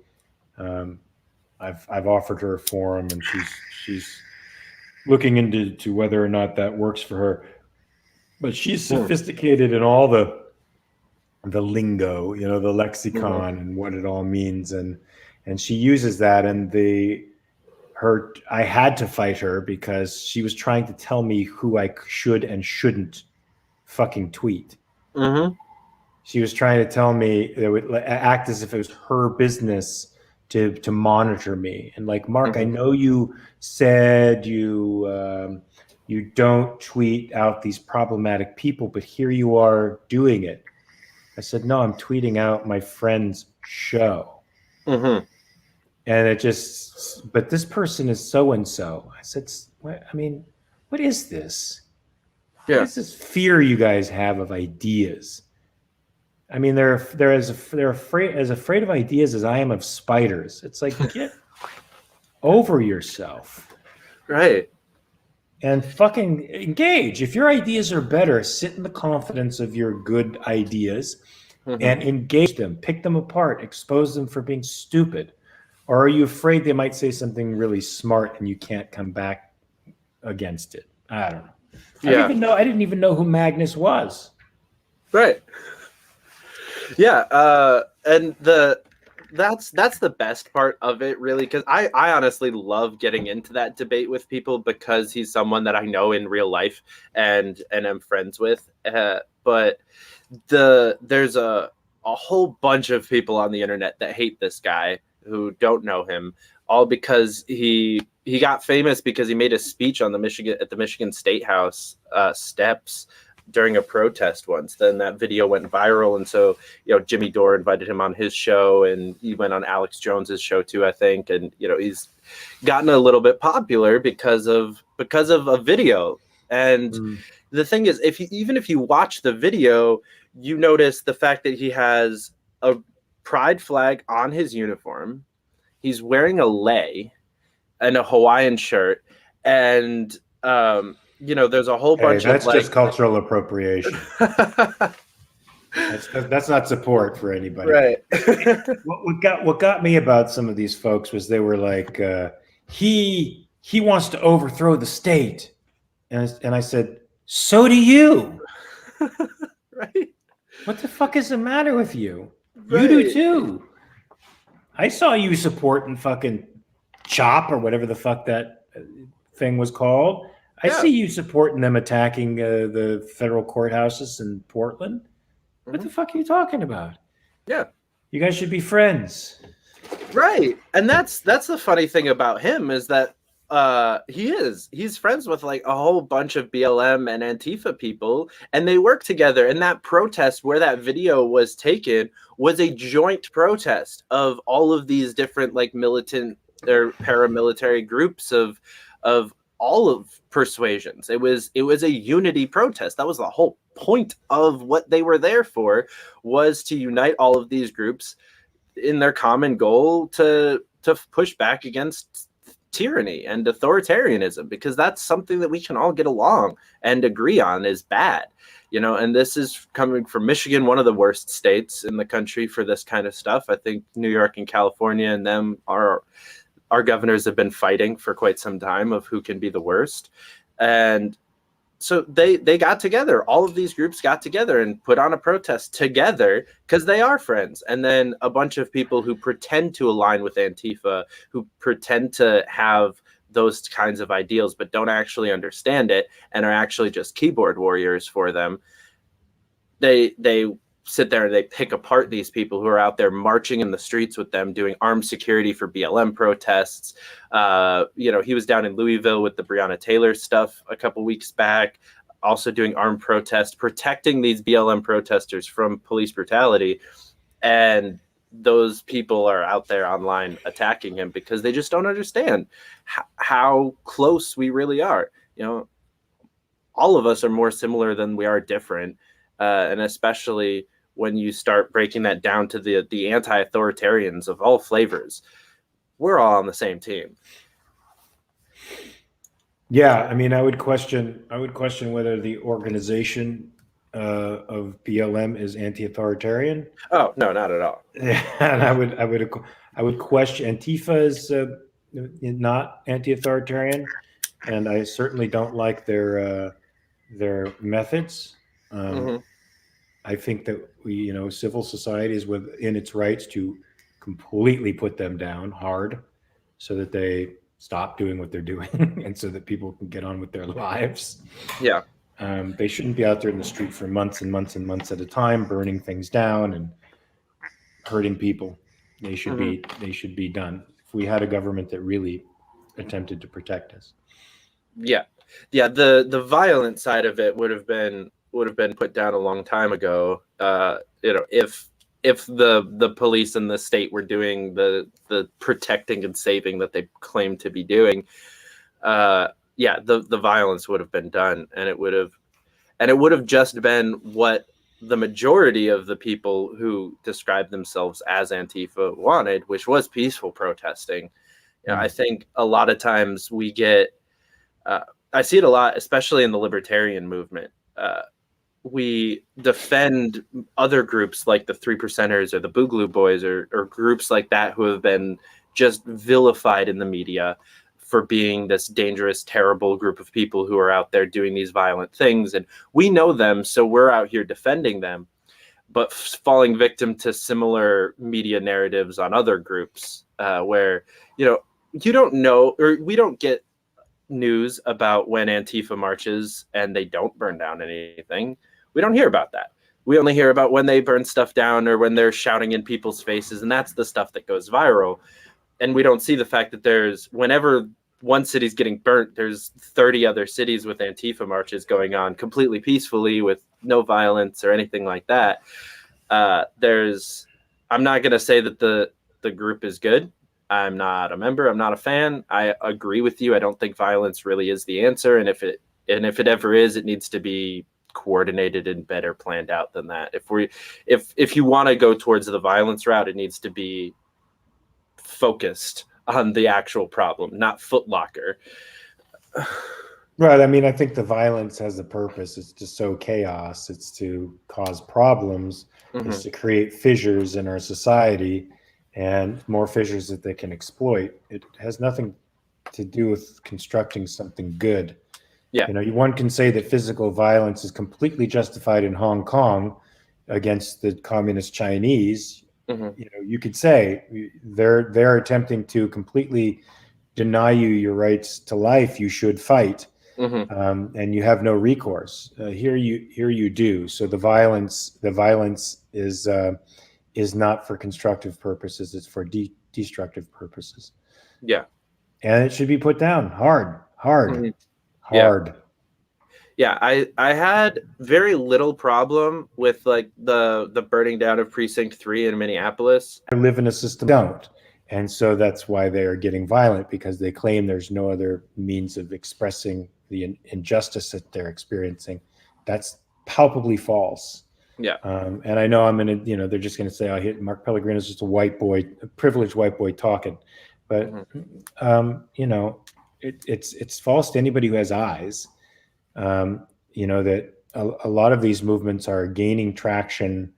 I've offered her a forum, and she's looking into whether or not that works for her. But she's sophisticated in all the lingo, the lexicon and what it all means, and she uses that. And I had to fight her because she was trying to tell me who I should and shouldn't fucking tweet. Mm-hmm. She was trying to tell me that it would act as if it was her business to monitor me. And like, Mark, I know you said you don't tweet out these problematic people, but here you are doing it. I said, no, I'm tweeting out my friend's show. Mm-hmm. And but this person is so-and-so. I said, what is this? Yeah. What is this fear you guys have of ideas? I mean, they're afraid of ideas as I am of spiders. It's like, get over yourself. Right. And fucking engage. If your ideas are better, sit in the confidence of your good ideas and engage them. Pick them apart. Expose them for being stupid. Or are you afraid they might say something really smart and you can't come back against it? I don't know. Yeah. I didn't even know who Magnus was. Right. Yeah. And that's the best part of it, really, because I honestly love getting into that debate with people because he's someone that I know in real life and am friends with. But there's a whole bunch of people on the internet that hate this guy who don't know him, all because he got famous because he made a speech on the Michigan State House steps during a protest once. Then that video went viral, and so Jimmy Dore invited him on his show, and he went on Alex Jones's show too, I think. And he's gotten a little bit popular because of a video. And the thing is, even if you watch the video, you notice the fact that he has a pride flag on his uniform. He's wearing a lei and a Hawaiian shirt, and there's a whole bunch that's of just cultural appropriation. That's not support for anybody. Right. What got me about some of these folks was they were like, he wants to overthrow the state, and I said, so do you. Right. What the fuck is the matter with you? Right. You do too. I saw you supporting fucking CHOP or whatever the fuck that thing was called. I see you supporting them attacking the federal courthouses in Portland. What the fuck are you talking about? Yeah. You guys should be friends. Right. And that's the funny thing about him is that he's friends with like a whole bunch of BLM and Antifa people, and they work together. And that protest where that video was taken was a joint protest of all of these different like militant or paramilitary groups of all of persuasions. It was a unity protest. That was the whole point of what they were there for, was to unite all of these groups in their common goal to push back against tyranny and authoritarianism, because that's something that we can all get along and agree on is bad. And this is coming from Michigan, one of the worst states in the country for this kind of stuff. I think New York and California and them are, our governors have been fighting for quite some time of who can be the worst. And so they got together. All of these groups got together and put on a protest together because they are friends. And then a bunch of people who pretend to align with Antifa, who pretend to have those kinds of ideals, but don't actually understand it and are actually just keyboard warriors for them. They sit there and they pick apart these people who are out there marching in the streets with them, doing armed security for BLM protests. He was down in Louisville with the Breonna Taylor stuff a couple weeks back, also doing armed protests, protecting these BLM protesters from police brutality. And those people are out there online attacking him because they just don't understand how close we really are. All of us are more similar than we are different, and especially when you start breaking that down to the anti-authoritarians of all flavors, we're all on the same team. Yeah, I mean, I would question whether the organization of BLM is anti-authoritarian. Oh no, not at all. And I would question Antifa is not anti-authoritarian, and I certainly don't like their methods. I think that civil society is within its rights to completely put them down hard, so that they stop doing what they're doing, and so that people can get on with their lives. Yeah. They shouldn't be out there in the street for months and months and months at a time, burning things down and hurting people. They should be done. If we had a government that really attempted to protect us. Yeah. The violent side of it would have been put down a long time ago. If the police and the state were doing the protecting and saving that they claim to be doing, the violence would have been done, and it would have just been what the majority of the people who described themselves as Antifa wanted, which was peaceful protesting. I think a lot of times we get, I see it a lot, especially in the libertarian movement. We defend other groups like the 3%ers or the Boogaloo Boys or groups like that who have been just vilified in the media for being this dangerous, terrible group of people who are out there doing these violent things. And we know them, so we're out here defending them, but falling victim to similar media narratives on other groups where, you don't know, or we don't get news about when Antifa marches and they don't burn down anything. We don't hear about that. We only hear about when they burn stuff down or when they're shouting in people's faces, and that's the stuff that goes viral. And we don't see the fact that whenever one city's getting burnt, there's 30 other cities with Antifa marches going on completely peacefully with no violence or anything like that. I'm not going to say that the group is good. I'm not a member. I'm not a fan. I agree with you. I don't think violence really is the answer. And if it ever is, it needs to be coordinated and better planned out than that. If you want to go towards the violence route, it needs to be focused on the actual problem, not Footlocker. Right. I mean, I think the violence has a purpose. It's to sow chaos. It's to cause problems. It's to create fissures in our society, and more fissures that they can exploit. It has nothing to do with constructing something good. Yeah. One can say that physical violence is completely justified in Hong Kong against the communist Chinese. You could say they're attempting to completely deny you your rights to life. You should fight, and you have no recourse. Here you do. So the violence is not for constructive purposes. It's for destructive purposes. Yeah, and it should be put down hard. Yeah, I had very little problem with like the burning down of Precinct 3 in Minneapolis. I live in a system don't. And so that's why they are getting violent, because they claim there's no other means of expressing the injustice that they're experiencing. That's palpably false. Yeah. And I know they're just going to say, oh, Mark Pellegrino is just a privileged white boy talking. But, it's false to anybody who has eyes. That a lot of these movements are gaining traction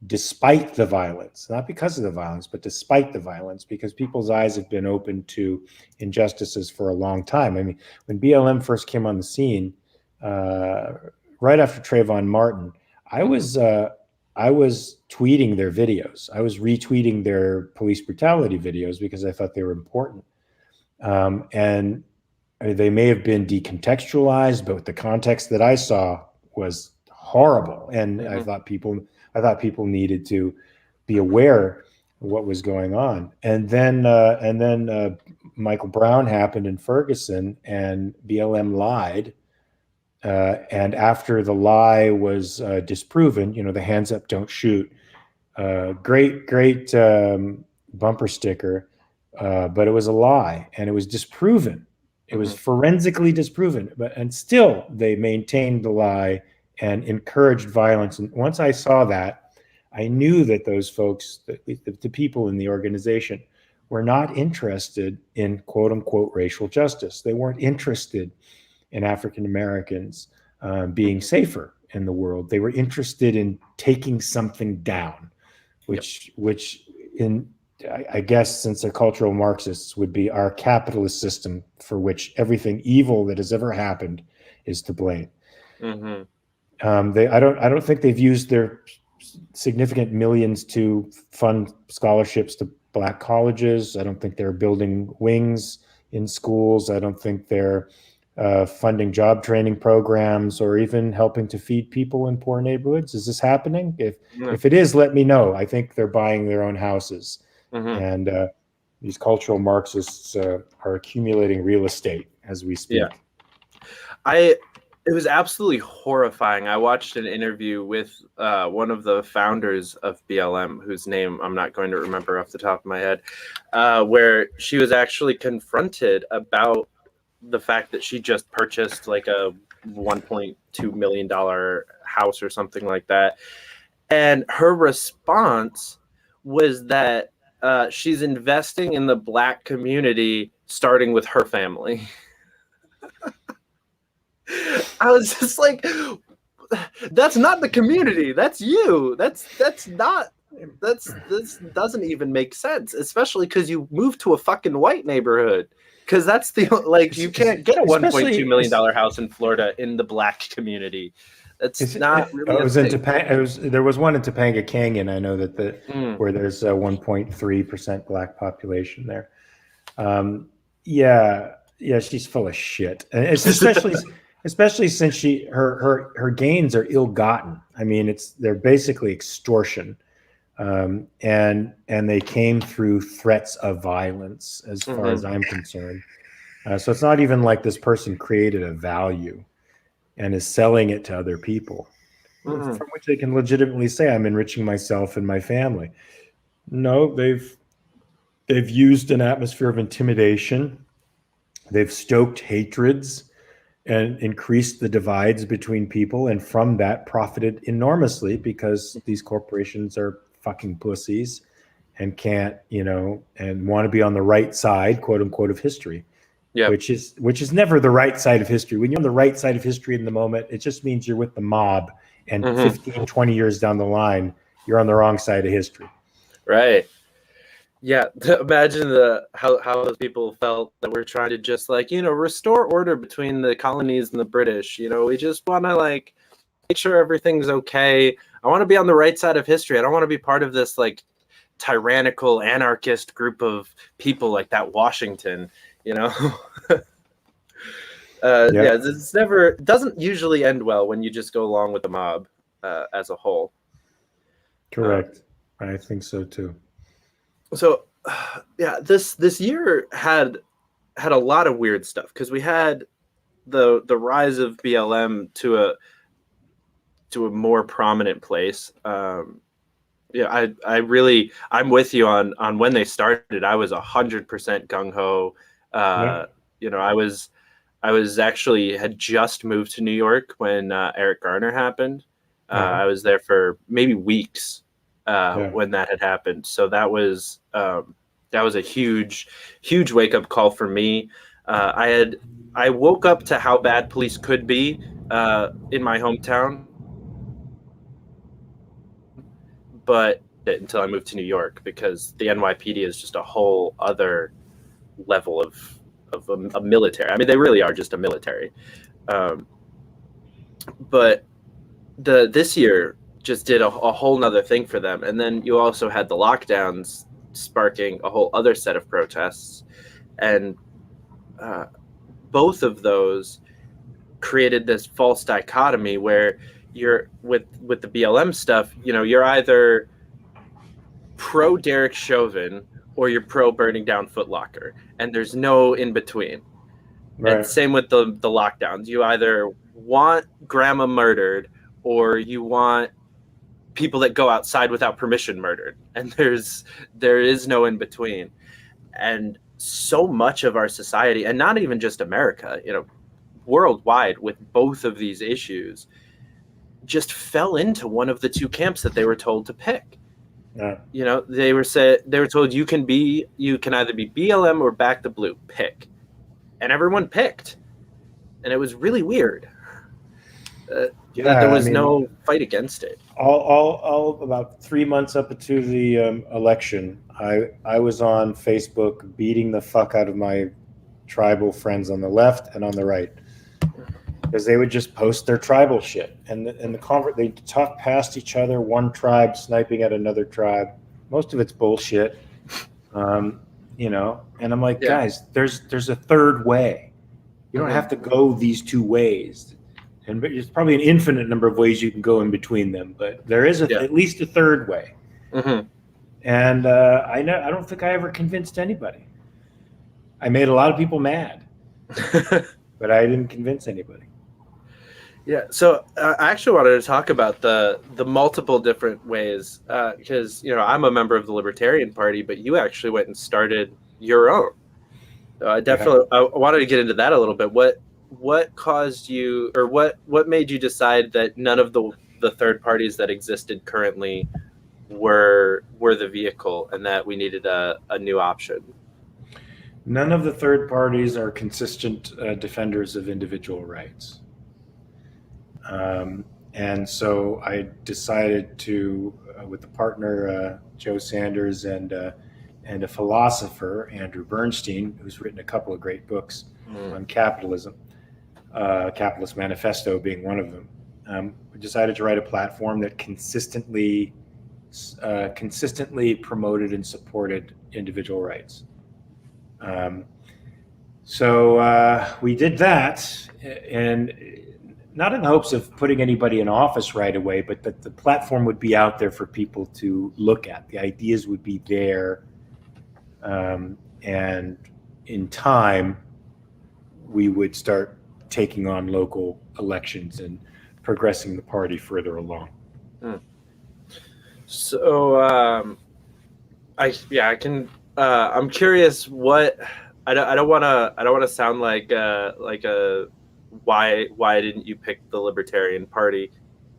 despite the violence, not because of the violence, but despite the violence, because people's eyes have been open to injustices for a long time. I mean, when BLM first came on the scene, right after Trayvon Martin, I was tweeting their videos. I was retweeting their police brutality videos because I thought they were important. And they may have been decontextualized, but the context that I saw was horrible. And I thought people needed to be aware of what was going on. And then Michael Brown happened in Ferguson, and BLM lied. And after the lie was disproven, the hands up, don't shoot Great bumper sticker, but it was a lie, and it was disproven. It was forensically disproven, and still they maintained the lie and encouraged violence. And once I saw that, I knew that those folks, the people in the organization, were not interested in quote unquote racial justice. They weren't interested in African Americans being safer in the world. They were interested in taking something down, which in, I guess, since they're cultural Marxists, would be our capitalist system, for which everything evil that has ever happened is to blame. I don't think they've used their significant millions to fund scholarships to Black colleges. I don't think they're building wings in schools. I don't think they're funding job training programs or even helping to feed people in poor neighborhoods. Is this happening? If it is, let me know. I think they're buying their own houses. And these cultural Marxists are accumulating real estate as we speak. It was absolutely horrifying. I watched an interview with one of the founders of BLM, whose name I'm not going to remember off the top of my head, where she was actually confronted about the fact that she just purchased like a $1.2 million house or something like that. And her response was that she's investing in the Black community, starting with her family. I was just like, that's not the community. That's you. This doesn't even make sense, especially because you moved to a fucking white neighborhood. Because that's the, like, you can't get a $1.2 million house in Florida in the Black community. That's not really. There was one in Topanga Canyon. I know that where there's a 1.3% Black population there. Yeah, she's full of shit. And it's especially since her gains are ill-gotten. I mean, they're basically extortion, and they came through threats of violence, as far as I'm concerned. So it's not even like this person created a value and is selling it to other people, from which they can legitimately say, I'm enriching myself and my family. No, they've used an atmosphere of intimidation. They've stoked hatreds and increased the divides between people, and from that profited enormously, because these corporations are fucking pussies and can't, and want to be on the right side, quote unquote, of history. Yeah. Which is never the right side of history. When you're on the right side of history in the moment, it just means you're with the mob, and 15, 20 years down the line, you're on the wrong side of history. Right. Yeah. Imagine how those people felt that we're trying to just restore order between the colonies and the British. We just want to make sure everything's okay. I want to be on the right side of history. I don't want to be part of this tyrannical anarchist group of people like that Washington. It doesn't usually end well when you just go along with the mob as a whole. Correct. I think so too. So this year had a lot of weird stuff, because we had the rise of BLM to a more prominent place. I'm with you on when they started. I was 100% gung ho. I was actually had just moved to New York when Eric Garner happened. I was there for maybe weeks when that had happened. So that was a huge wake up call for me. I woke up to how bad police could be in my hometown, but until I moved to New York, because the NYPD is just a whole other level of a military. I mean, they really are just a military. But this year just did a whole nother thing for them. And then you also had the lockdowns sparking a whole other set of protests. And both of those created this false dichotomy where you're with the BLM stuff, you're either pro Derek Chauvin or you're pro burning down Foot Locker, and there's no in between. Right. And same with the lockdowns. You either want grandma murdered or you want people that go outside without permission murdered, and there is no in between. And so much of our society, and not even just America, worldwide, with both of these issues, just fell into one of the two camps that they were told to pick. Yeah. They were told you can either be BLM or back the blue, pick, and everyone picked, and it was really weird. There was no fight against it. All about 3 months up to the election, I was on Facebook beating the fuck out of my tribal friends on the left and on the right, because they would just post their tribal shit, and they talk past each other. One tribe sniping at another tribe. Most of it's bullshit, And I'm like, guys, there's a third way. You don't have to go these two ways, and there's probably an infinite number of ways you can go in between them, but there is at least a third way. Mm-hmm. And I don't think I ever convinced anybody. I made a lot of people mad, but I didn't convince anybody. Yeah, so I actually wanted to talk about the multiple different ways, because I'm a member of the Libertarian Party, but you actually went and started your own. I wanted to get into that a little bit. What caused you, or what made you decide that none of the third parties that existed currently were the vehicle, and that we needed a new option? None of the third parties are consistent defenders of individual rights. And so I decided to, with a partner, Joe Sanders, and a philosopher, Andrew Bernstein, who's written a couple of great books on capitalism, Capitalist Manifesto being one of them. We decided to write a platform that consistently promoted and supported individual rights. So we did that, and not in the hopes of putting anybody in office right away, but that the platform would be out there for people to look at. The ideas would be there, and in time, we would start taking on local elections and progressing the party further along. So I can. I'm curious what I don't want to sound like a why didn't you pick the Libertarian Party?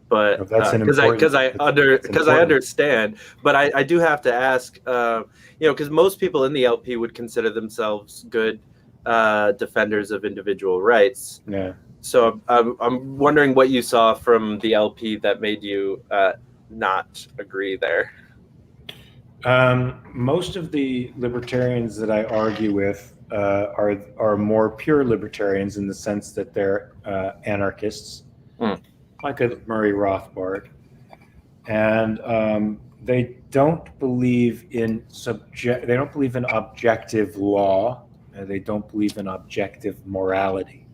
But because I understand, but I do have to ask, because most people in the LP would consider themselves good defenders of individual rights. Yeah. So I'm wondering what you saw from the LP that made you not agree there. Most of the libertarians that I argue with are more pure libertarians, in the sense that they're anarchists, like a Murray Rothbard, and they don't believe in objective law, and they don't believe in objective morality.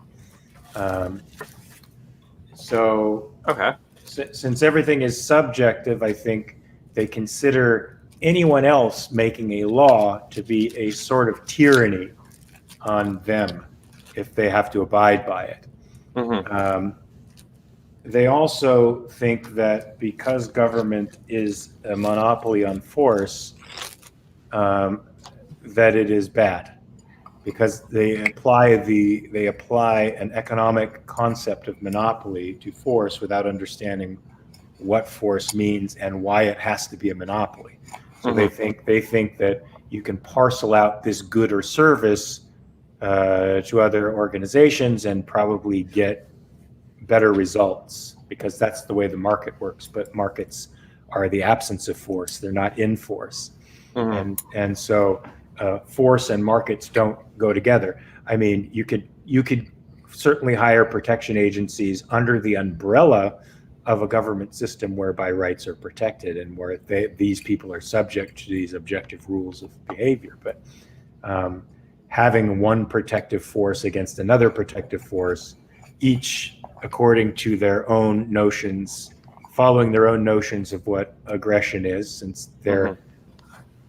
Since everything is subjective, I think they consider anyone else making a law to be a sort of tyranny on them if they have to abide by it. Mm-hmm. They also think that because government is a monopoly on force, that it is bad, because they apply an economic concept of monopoly to force without understanding what force means and why it has to be a monopoly. So they think that you can parcel out this good or service to other organizations and probably get better results, because that's the way the market works. But markets are the absence of force; they're not in force, and so force and markets don't go together. I mean, you could certainly hire protection agencies under the umbrella of a government system whereby rights are protected and where these people are subject to these objective rules of behavior. But having one protective force against another protective force, each according to their own notions, following their own notions of what aggression is, since their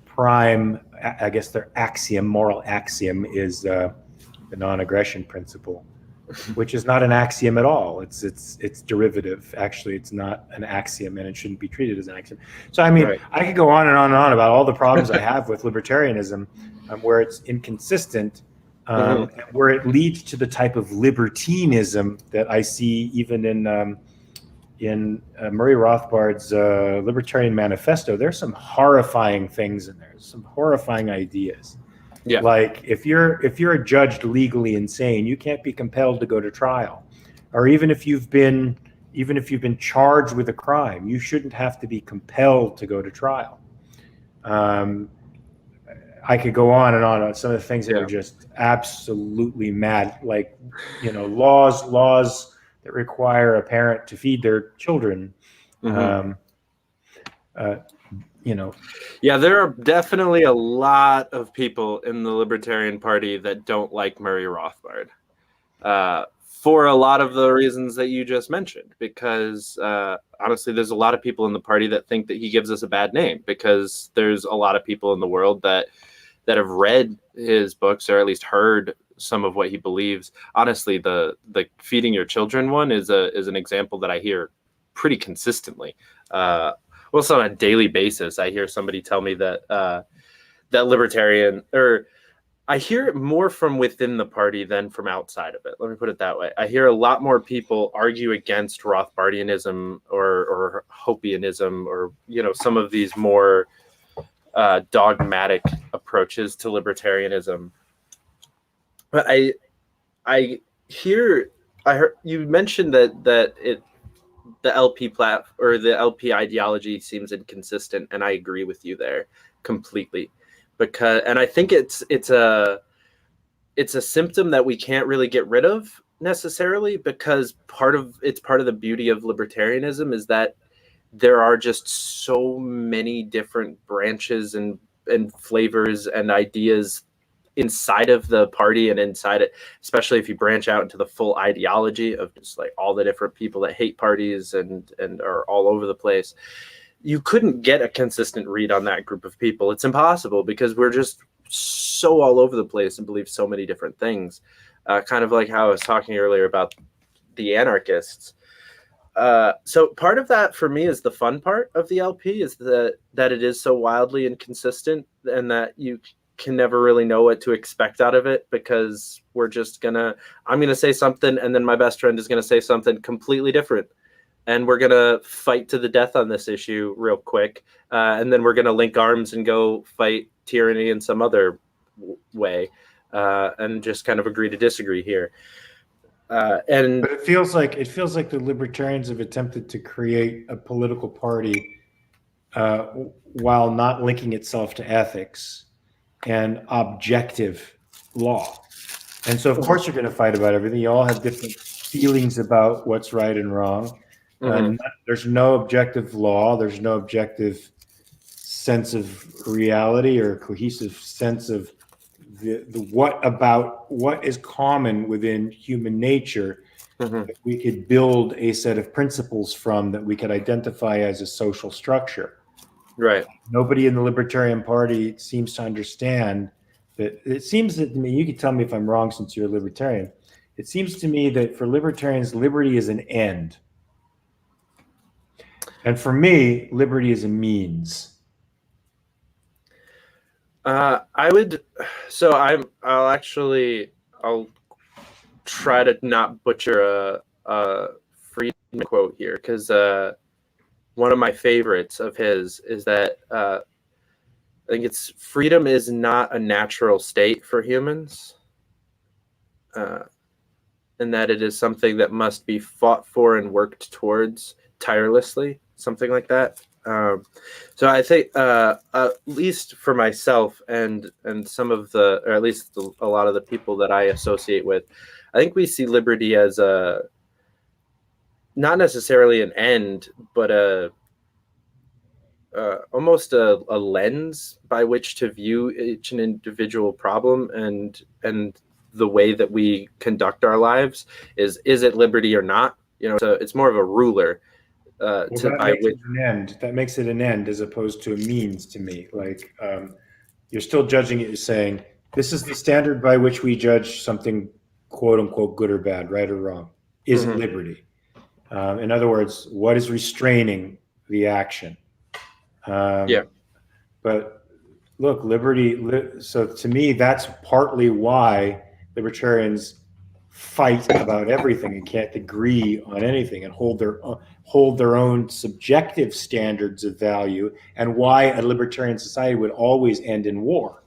prime, I guess their moral axiom is the non-aggression principle. which is not an axiom at all. It's derivative. Actually, it's not an axiom, and it shouldn't be treated as an axiom. So, I mean, Right. I could go on and on and on about all the problems I have with libertarianism, where it's inconsistent, and where it leads to the type of libertinism that I see even in Murray Rothbard's Libertarian Manifesto. There's some horrifying things in there, some horrifying ideas. Yeah. Like if you're adjudged legally insane, you can't be compelled to go to trial. Or even if you've been charged with a crime, you shouldn't have to be compelled to go to trial. I could go on and on some of the things that are just absolutely mad, like, you know, laws that require a parent to feed their children. You know. Yeah, there are definitely a lot of people in the Libertarian Party that don't like Murray Rothbard, for a lot of the reasons that you just mentioned. Because honestly, there's a lot of people in the party that think that he gives us a bad name, because there's a lot of people in the world that have read his books, or at least heard some of what he believes. Honestly, the feeding your children one is an example that I hear pretty consistently. Well, so on a daily basis, I hear somebody tell me that that libertarian, or I hear it more from within the party than from outside of it. Let me put it that way. I hear a lot more people argue against Rothbardianism or Hopianism, or, you know, some of these more dogmatic approaches to libertarianism. But I heard you mentioned that the LP or the LP ideology seems inconsistent, and I agree with you there completely. And I think it's a symptom that we can't really get rid of necessarily, because part of the beauty of libertarianism is that there are just so many different branches and flavors and ideas inside of the party, and inside it, especially if you branch out into the full ideology of just like all the different people that hate parties and are all over the place. You couldn't get a consistent read on that group of people. It's impossible, because we're just so all over the place and believe so many different things. Kind of like how I was talking earlier about the anarchists. So part of that for me is the fun part of the LP, is that it is so wildly inconsistent, and that you can never really know what to expect out of it, because I'm gonna say something, and then my best friend is gonna say something completely different, and we're gonna fight to the death on this issue real quick, and then we're gonna link arms and go fight tyranny in some other way, and just kind of agree to disagree here. But it feels like the libertarians have attempted to create a political party while not linking itself to ethics and objective law. And so, of course, you're going to fight about everything. You all have different feelings about what's right and wrong. There's no objective law. There's no objective sense of reality or cohesive sense of what is common within human nature that we could build a set of principles from, that we could identify as a social structure. Right. Nobody in the Libertarian Party seems to understand that. It seems that to me, you can tell me if I'm wrong since you're a libertarian, it seems to me that for libertarians, liberty is an end. And for me, liberty is a means. I'll try to not butcher a Friedman quote here, because one of my favorites of his is that I think it's freedom is not a natural state for humans, and that it is something that must be fought for and worked towards tirelessly, something like that. So I think, at least for myself and some of or at least a lot of the people that I associate with, I think we see liberty as not necessarily an end, but almost a lens by which to view each an individual problem, and the way that we conduct our lives is it liberty or not? You know, so it's more of a ruler. That makes it an end as opposed to a means to me. Like, you're still judging it as saying, this is the standard by which we judge something quote unquote good or bad, right or wrong, isn't liberty. In other words, what is restraining the action? Yeah. But look, liberty. So to me, that's partly why libertarians fight about everything and can't agree on anything and hold their own subjective standards of value, and why a libertarian society would always end in war.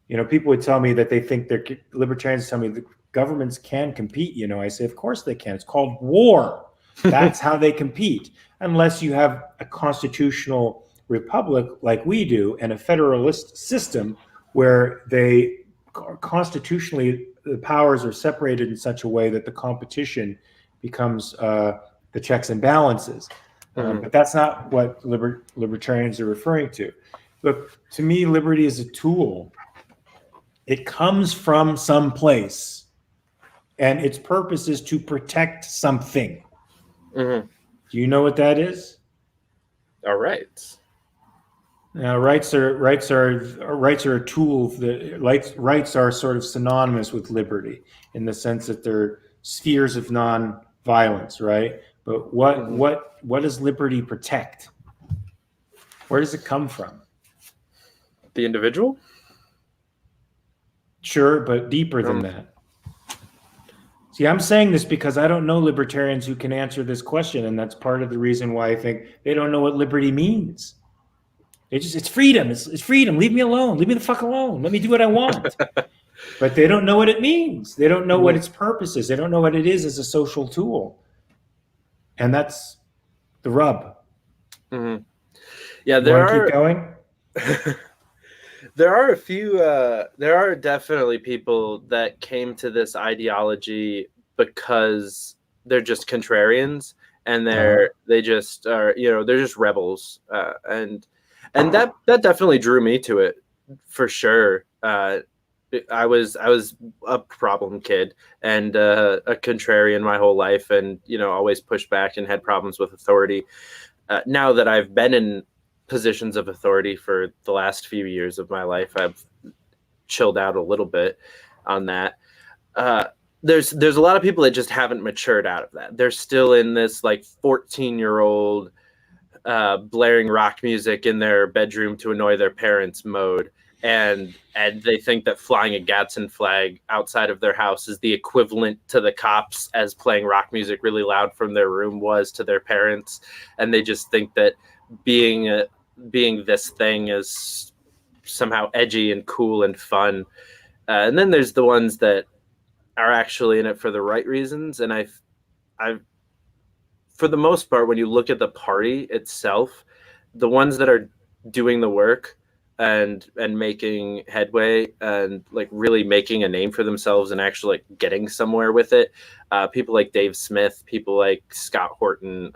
You know, people would tell me that they think libertarians tell me that governments can compete. You know, I say, of course they can. It's called war. That's how they compete, unless you have a constitutional republic like we do and a federalist system where they constitutionally the powers are separated in such a way that the competition becomes the checks and balances. But that's not what libertarians are referring to. Look, to me, liberty is a tool. It comes from some place, and its purpose is to protect something. Do you know what that is? All right. Now, rights are a tool. Rights are sort of synonymous with liberty in the sense that they're spheres of non-violence, right? But what does liberty protect? Where does it come from? The individual? Sure, but deeper than that. See, I'm saying this because I don't know libertarians who can answer this question, and that's part of the reason why I think they don't know what liberty means. It's freedom. It's freedom. Leave me alone. Leave me the fuck alone. Let me do what I want. But they don't know what it means. They don't know what its purpose is. They don't know what it is as a social tool. And that's the rub. Yeah, keep going? There are definitely people that came to this ideology because they're just contrarians, and they just are, they're just rebels, and that definitely drew me to it for sure. I was a problem kid and a contrarian my whole life, and always pushed back and had problems with authority. Now that I've been in positions of authority for the last few years of my life, I've chilled out a little bit on that. There's a lot of people that just haven't matured out of that. They're still in this like 14-year-old blaring rock music in their bedroom to annoy their parents mode. And they think that flying a Gadsden flag outside of their house is the equivalent to the cops as playing rock music really loud from their room was to their parents. And they just think that being this thing is somehow edgy and cool and fun. And then there's the ones that are actually in it for the right reasons. And I've for the most part, when you look at the party itself, the ones that are doing the work and making headway and like really making a name for themselves and actually like getting somewhere with it, people like Dave Smith, people like Scott Horton,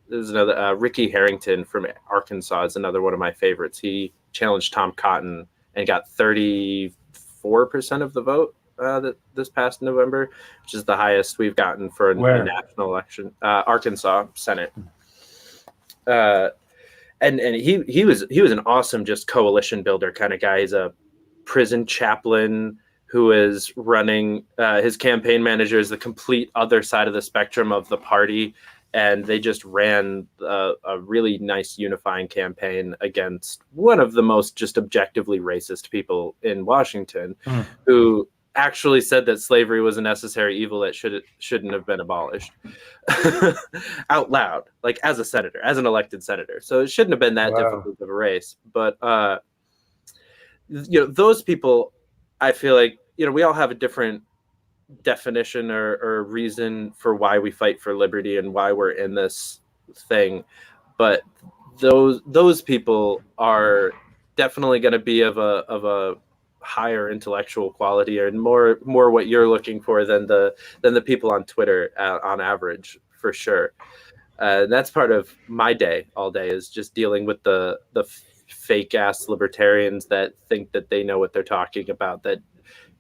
there's another Ricky Harrington from Arkansas is another one of my favorites. He challenged Tom Cotton and got 34% of the vote this past November, which is the highest we've gotten for a national election. Arkansas Senate. And he was an awesome just coalition builder kind of guy. He's a prison chaplain who is running his campaign manager is the complete other side of the spectrum of the party. And they just ran a really nice unifying campaign against one of the most just objectively racist people in Washington, who actually said that slavery was a necessary evil that shouldn't have been abolished out loud, like as a senator, as an elected senator. So it shouldn't have been that difficult of a race. But those people, I feel like we all have a different definition or reason for why we fight for liberty and why we're in this thing, but those people are definitely going to be of a higher intellectual quality and more what you're looking for than the people on Twitter on average, for sure. That's part of my day all day, is just dealing with the fake ass libertarians that think that they know what they're talking about, that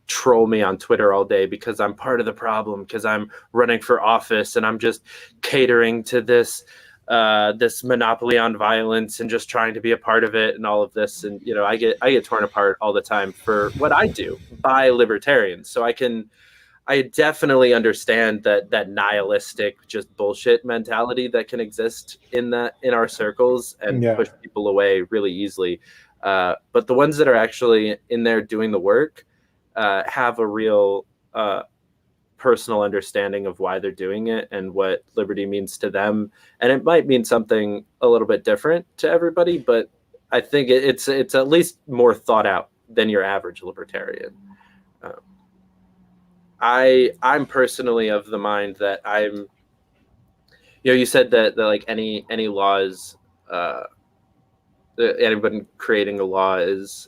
troll me on Twitter all day because I'm part of the problem, because I'm running for office and I'm just catering to this monopoly on violence and just trying to be a part of it and all of this. And I get torn apart all the time for what I do by libertarians. So I can I definitely understand that nihilistic, just bullshit mentality that can exist in our circles and push people away really easily. But the ones that are actually in there doing the work have a real personal understanding of why they're doing it and what liberty means to them. And it might mean something a little bit different to everybody, but I think it's at least more thought out than your average libertarian. I'm personally of the mind that you said that like any laws, anyone creating a law is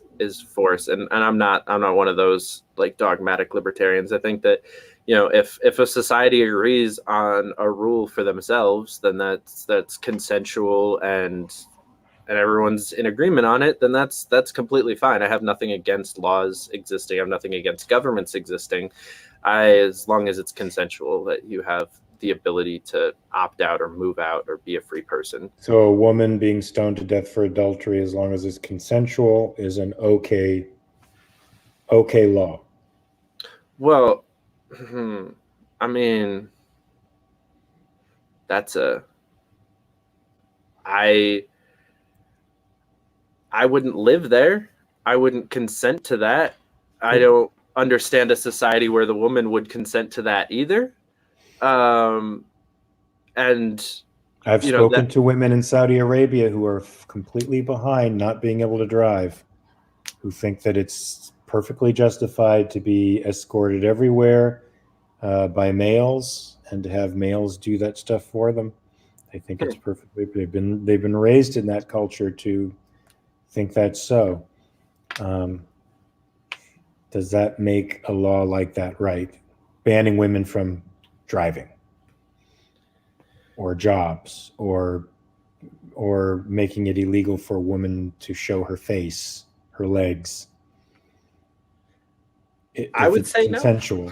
force, and I'm not one of those like dogmatic libertarians. I think that if a society agrees on a rule for themselves, then that's consensual and everyone's in agreement on it, then that's completely fine. I have nothing against laws existing. I have nothing against governments existing. As long as it's consensual, that you have the ability to opt out or move out or be a free person. So a woman being stoned to death for adultery, as long as it's consensual, is an okay law. Well, I mean, that's I wouldn't live there. I wouldn't consent to that. I don't understand a society where the woman would consent to that either. And I've spoken to women in Saudi Arabia who are completely behind not being able to drive, who think that it's perfectly justified to be escorted everywhere by males and to have males do that stuff for them. They think it's perfectly. They've been raised in that culture to think that's so. Does that make a law like that right? Banning women from driving or jobs or making it illegal for a woman to show her face, her legs. I would say consensual.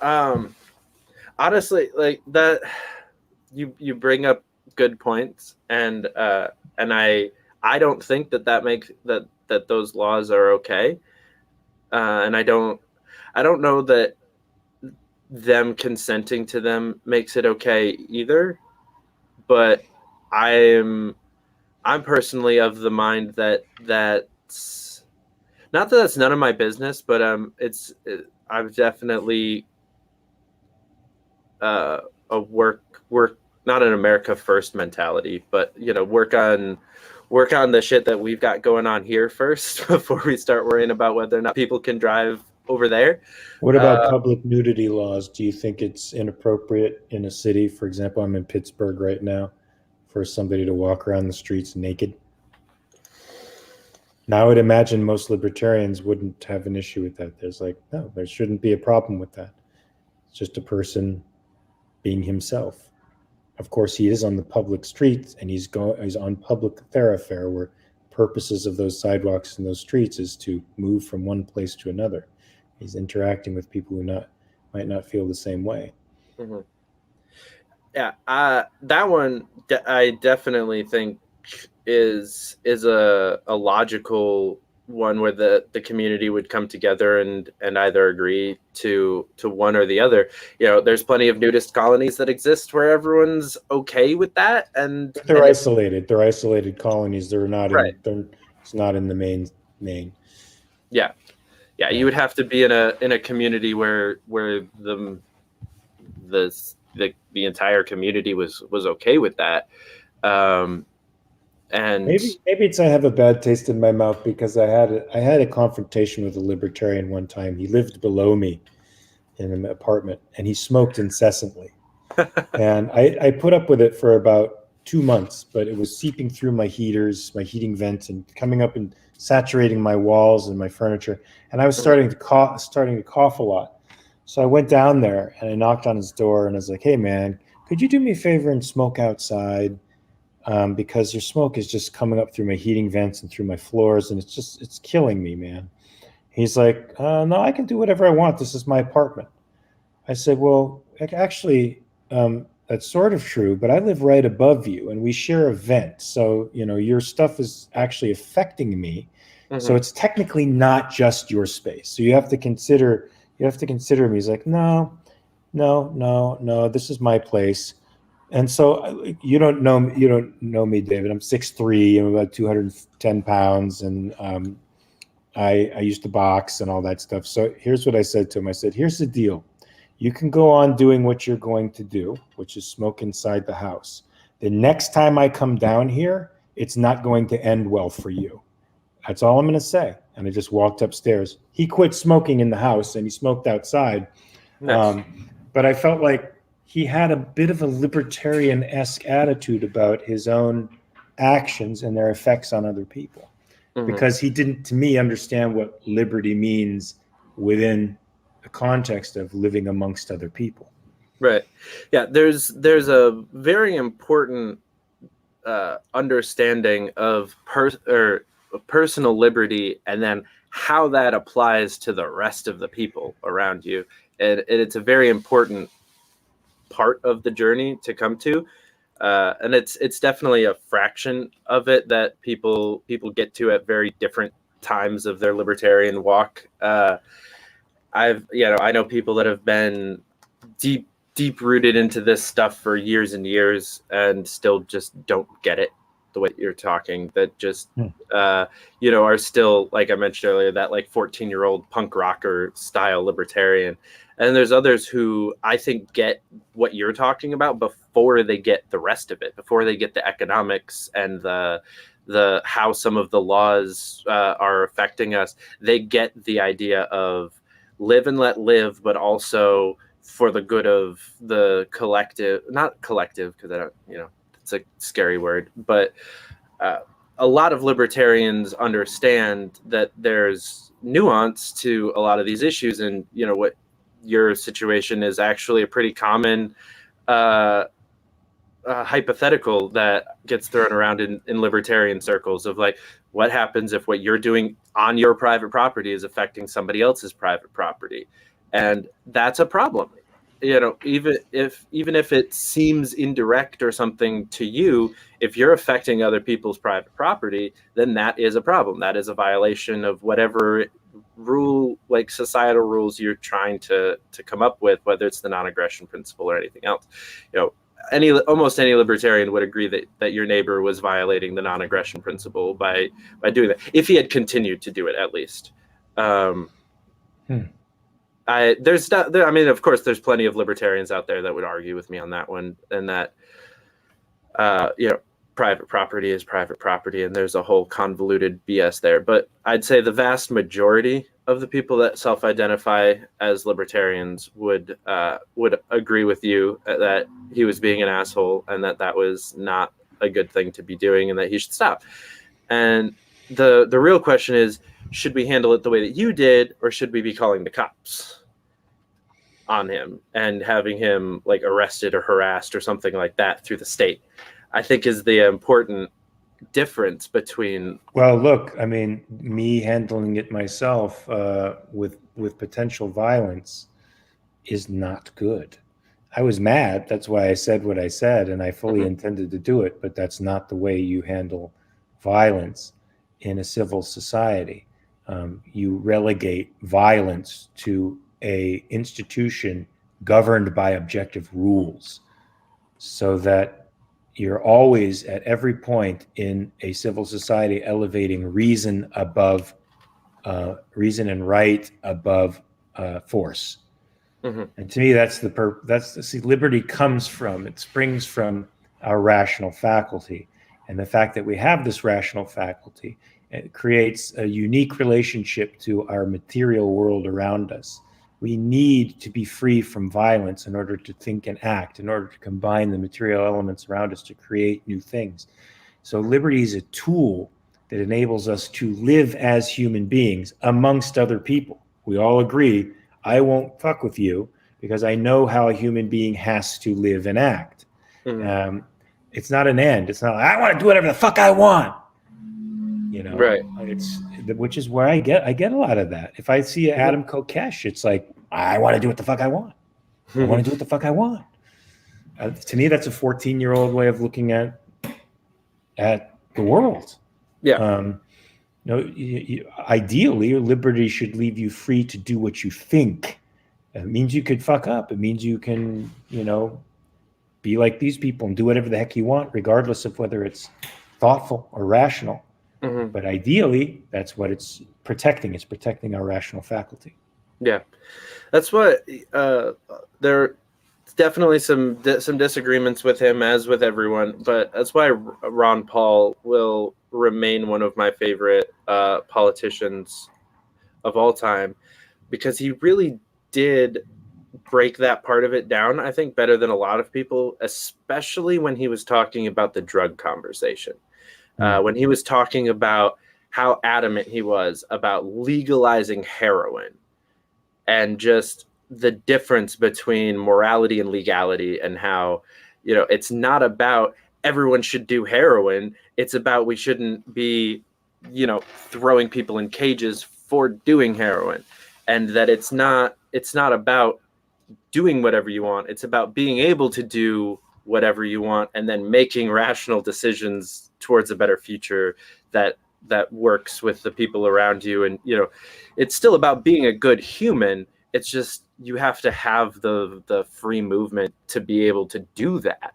No. Honestly, like that, you bring up good points, and I don't think that makes that those laws are okay. And I don't know that them consenting to them makes it okay either. But I'm personally of the mind that's not that that's none of my business, but I've definitely a work not an America first mentality, but work on the shit that we've got going on here first before we start worrying about whether or not people can drive over there. What about public nudity laws? Do you think it's inappropriate in a city? For example, I'm in Pittsburgh right now, for somebody to walk around the streets naked. Now, I would imagine most libertarians wouldn't have an issue with that. There's like, no, there shouldn't be a problem with that. It's just a person being himself. Of course, he is on the public streets, and he's on public thoroughfare, where purposes of those sidewalks and those streets is to move from one place to another. He's interacting with people who might not feel the same way. Mm-hmm. Yeah, that one I definitely think is a logical one where the community would come together and either agree to one or the other. There's plenty of nudist colonies that exist where everyone's okay with that, and they're isolated. They're isolated colonies. They're not right. It's not in the main. Yeah. You would have to be in a community where the entire community was okay with that. And maybe it's I have a bad taste in my mouth because I had a confrontation with a libertarian one time. He lived below me in an apartment, and he smoked incessantly. And I put up with it for about 2 months, but it was seeping through my heating vents, and coming up and saturating my walls and my furniture. And I was starting to cough a lot. So I went down there and I knocked on his door, and I was like, "Hey man, could you do me a favor and smoke outside? Because your smoke is just coming up through my heating vents and through my floors, and it's killing me, man." He's like, "No, I can do whatever I want. This is my apartment." I said, "Well, actually, that's sort of true, but I live right above you, and we share a vent. So, your stuff is actually affecting me. Mm-hmm. So it's technically not just your space. So you have to consider You have to consider me. He's like, no, no, no, no. This is my place. And so you don't know me, David. I'm 6'3". I'm about 210 pounds, and I used to box and all that stuff. So here's what I said to him. I said, here's the deal. You can go on doing what you're going to do, which is smoke inside the house. The next time I come down here, it's not going to end well for you. That's all I'm going to say. And I just walked upstairs. He quit smoking in the house and he smoked outside. Nice. But I felt like he had a bit of a libertarian-esque attitude about his own actions and their effects on other people, because he didn't, to me, understand what liberty means within the context of living amongst other people. Right. Yeah. There's a very important understanding of personal liberty, and then how that applies to the rest of the people around you. And it's a very important part of the journey to come to. And it's definitely a fraction of it that people get to at very different times of their libertarian walk. I know people that have been deep rooted into this stuff for years and years and still just don't get it the way you're talking, that just are still, like I mentioned earlier, that like 14-year-old punk rocker style libertarian. And there's others who I think get what you're talking about before they get the rest of it, before they get the economics and the how some of the laws are affecting us. They get the idea of live and let live, but also for the good of the collective, not collective, because I don't, it's a scary word, but a lot of libertarians understand that there's nuance to a lot of these issues. And, what your situation is actually a pretty common hypothetical that gets thrown around in libertarian circles of like, what happens if what you're doing on your private property is affecting somebody else's private property? And that's a problem. Even if it seems indirect or something to you, if you're affecting other people's private property, then that is a problem. That is a violation of whatever rule, like societal rules, you're trying to come up with, whether it's the non-aggression principle or anything else. Almost any libertarian would agree that your neighbor was violating the non-aggression principle by doing that, if he had continued to do it, at least. Of course, there's plenty of libertarians out there that would argue with me on that one, and that private property is private property, and there's a whole convoluted BS there. But I'd say the vast majority of the people that self-identify as libertarians would agree with you that he was being an asshole, and that was not a good thing to be doing, and that he should stop. And the real question is, should we handle it the way that you did, or should we be calling the cops on him and having him like arrested or harassed or something like that through the state? I think is the important difference between. Well, look, I mean, me handling it myself with potential violence is not good. I was mad. That's why I said what I said, and I fully intended to do it. But that's not the way you handle violence in a civil society. You relegate violence to a institution governed by objective rules, so that you're always at every point in a civil society elevating reason above reason and right above force. And to me, that's liberty springs from our rational faculty, and the fact that we have this rational faculty, it creates a unique relationship to our material world around us. We need to be free from violence in order to think and act, in order to combine the material elements around us to create new things. So liberty is a tool that enables us to live as human beings amongst other people. We all agree, I won't fuck with you because I know how a human being has to live and act. It's not an end. It's not like, I want to do whatever the fuck I want. Right. Which is where I get a lot of that. If I see Adam Kokesh, it's like, I want to do what the fuck I want. I want to do what the fuck I want. To me, that's a 14-year-old way of looking at the world. Yeah. Ideally, liberty should leave you free to do what you think It means you could fuck up. It means you can, be like these people and do whatever the heck you want, regardless of whether it's thoughtful or rational. Mm-hmm. But ideally, that's what it's protecting. It's protecting our rational faculty. Yeah, that's what there. Definitely some disagreements with him, as with everyone, but that's why Ron Paul will remain one of my favorite politicians of all time, because he really did break that part of it down, I think, better than a lot of people, especially when he was talking about the drug conversation. When he was talking about how adamant he was about legalizing heroin, and just the difference between morality and legality, and how, it's not about everyone should do heroin. It's about we shouldn't be, throwing people in cages for doing heroin, and that it's not about doing whatever you want. It's about being able to do whatever you want and then making rational decisions towards a better future that works with the people around you. And, it's still about being a good human. It's just you have to have the free movement to be able to do that.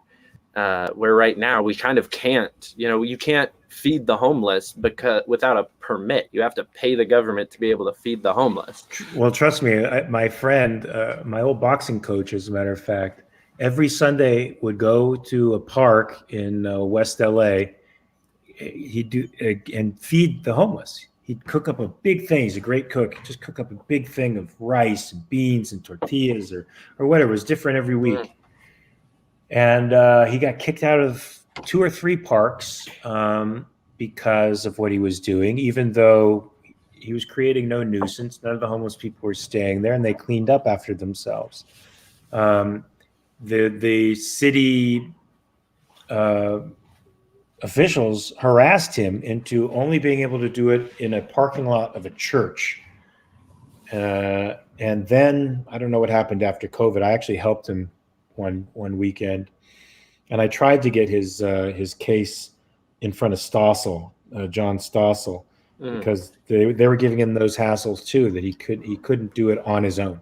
Where right now we kind of can't. You can't feed the homeless because without a permit. You have to pay the government to be able to feed the homeless. Well, trust me, my friend, my old boxing coach, as a matter of fact, every Sunday would go to a park in West LA. He'd do and feed the homeless. He'd cook up a big thing. He's a great cook. He'd just cook up a big thing of rice and beans and tortillas or whatever. It was different every week. And he got kicked out of 2 or 3 parks because of what he was doing, even though he was creating no nuisance. None of the homeless people were staying there, and they cleaned up after themselves. The city officials harassed him into only being able to do it in a parking lot of a church. And then I don't know what happened after COVID. I actually helped him one weekend, and I tried to get his case in front of Stossel, John Stossel, because they were giving him those hassles too, that he couldn't do it on his own.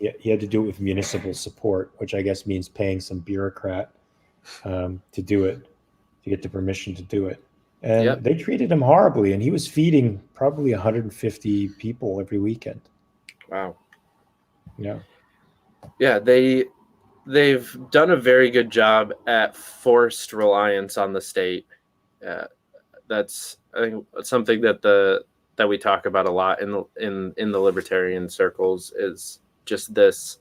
He had to do it with municipal support, which I guess means paying some bureaucrat to do it, to get the permission to do it. And they treated him horribly, and he was feeding probably 150 people every weekend. Wow. Yeah. Yeah, they've done a very good job at forced reliance on the state. That's, I think, something that we talk about a lot in the libertarian circles, is just this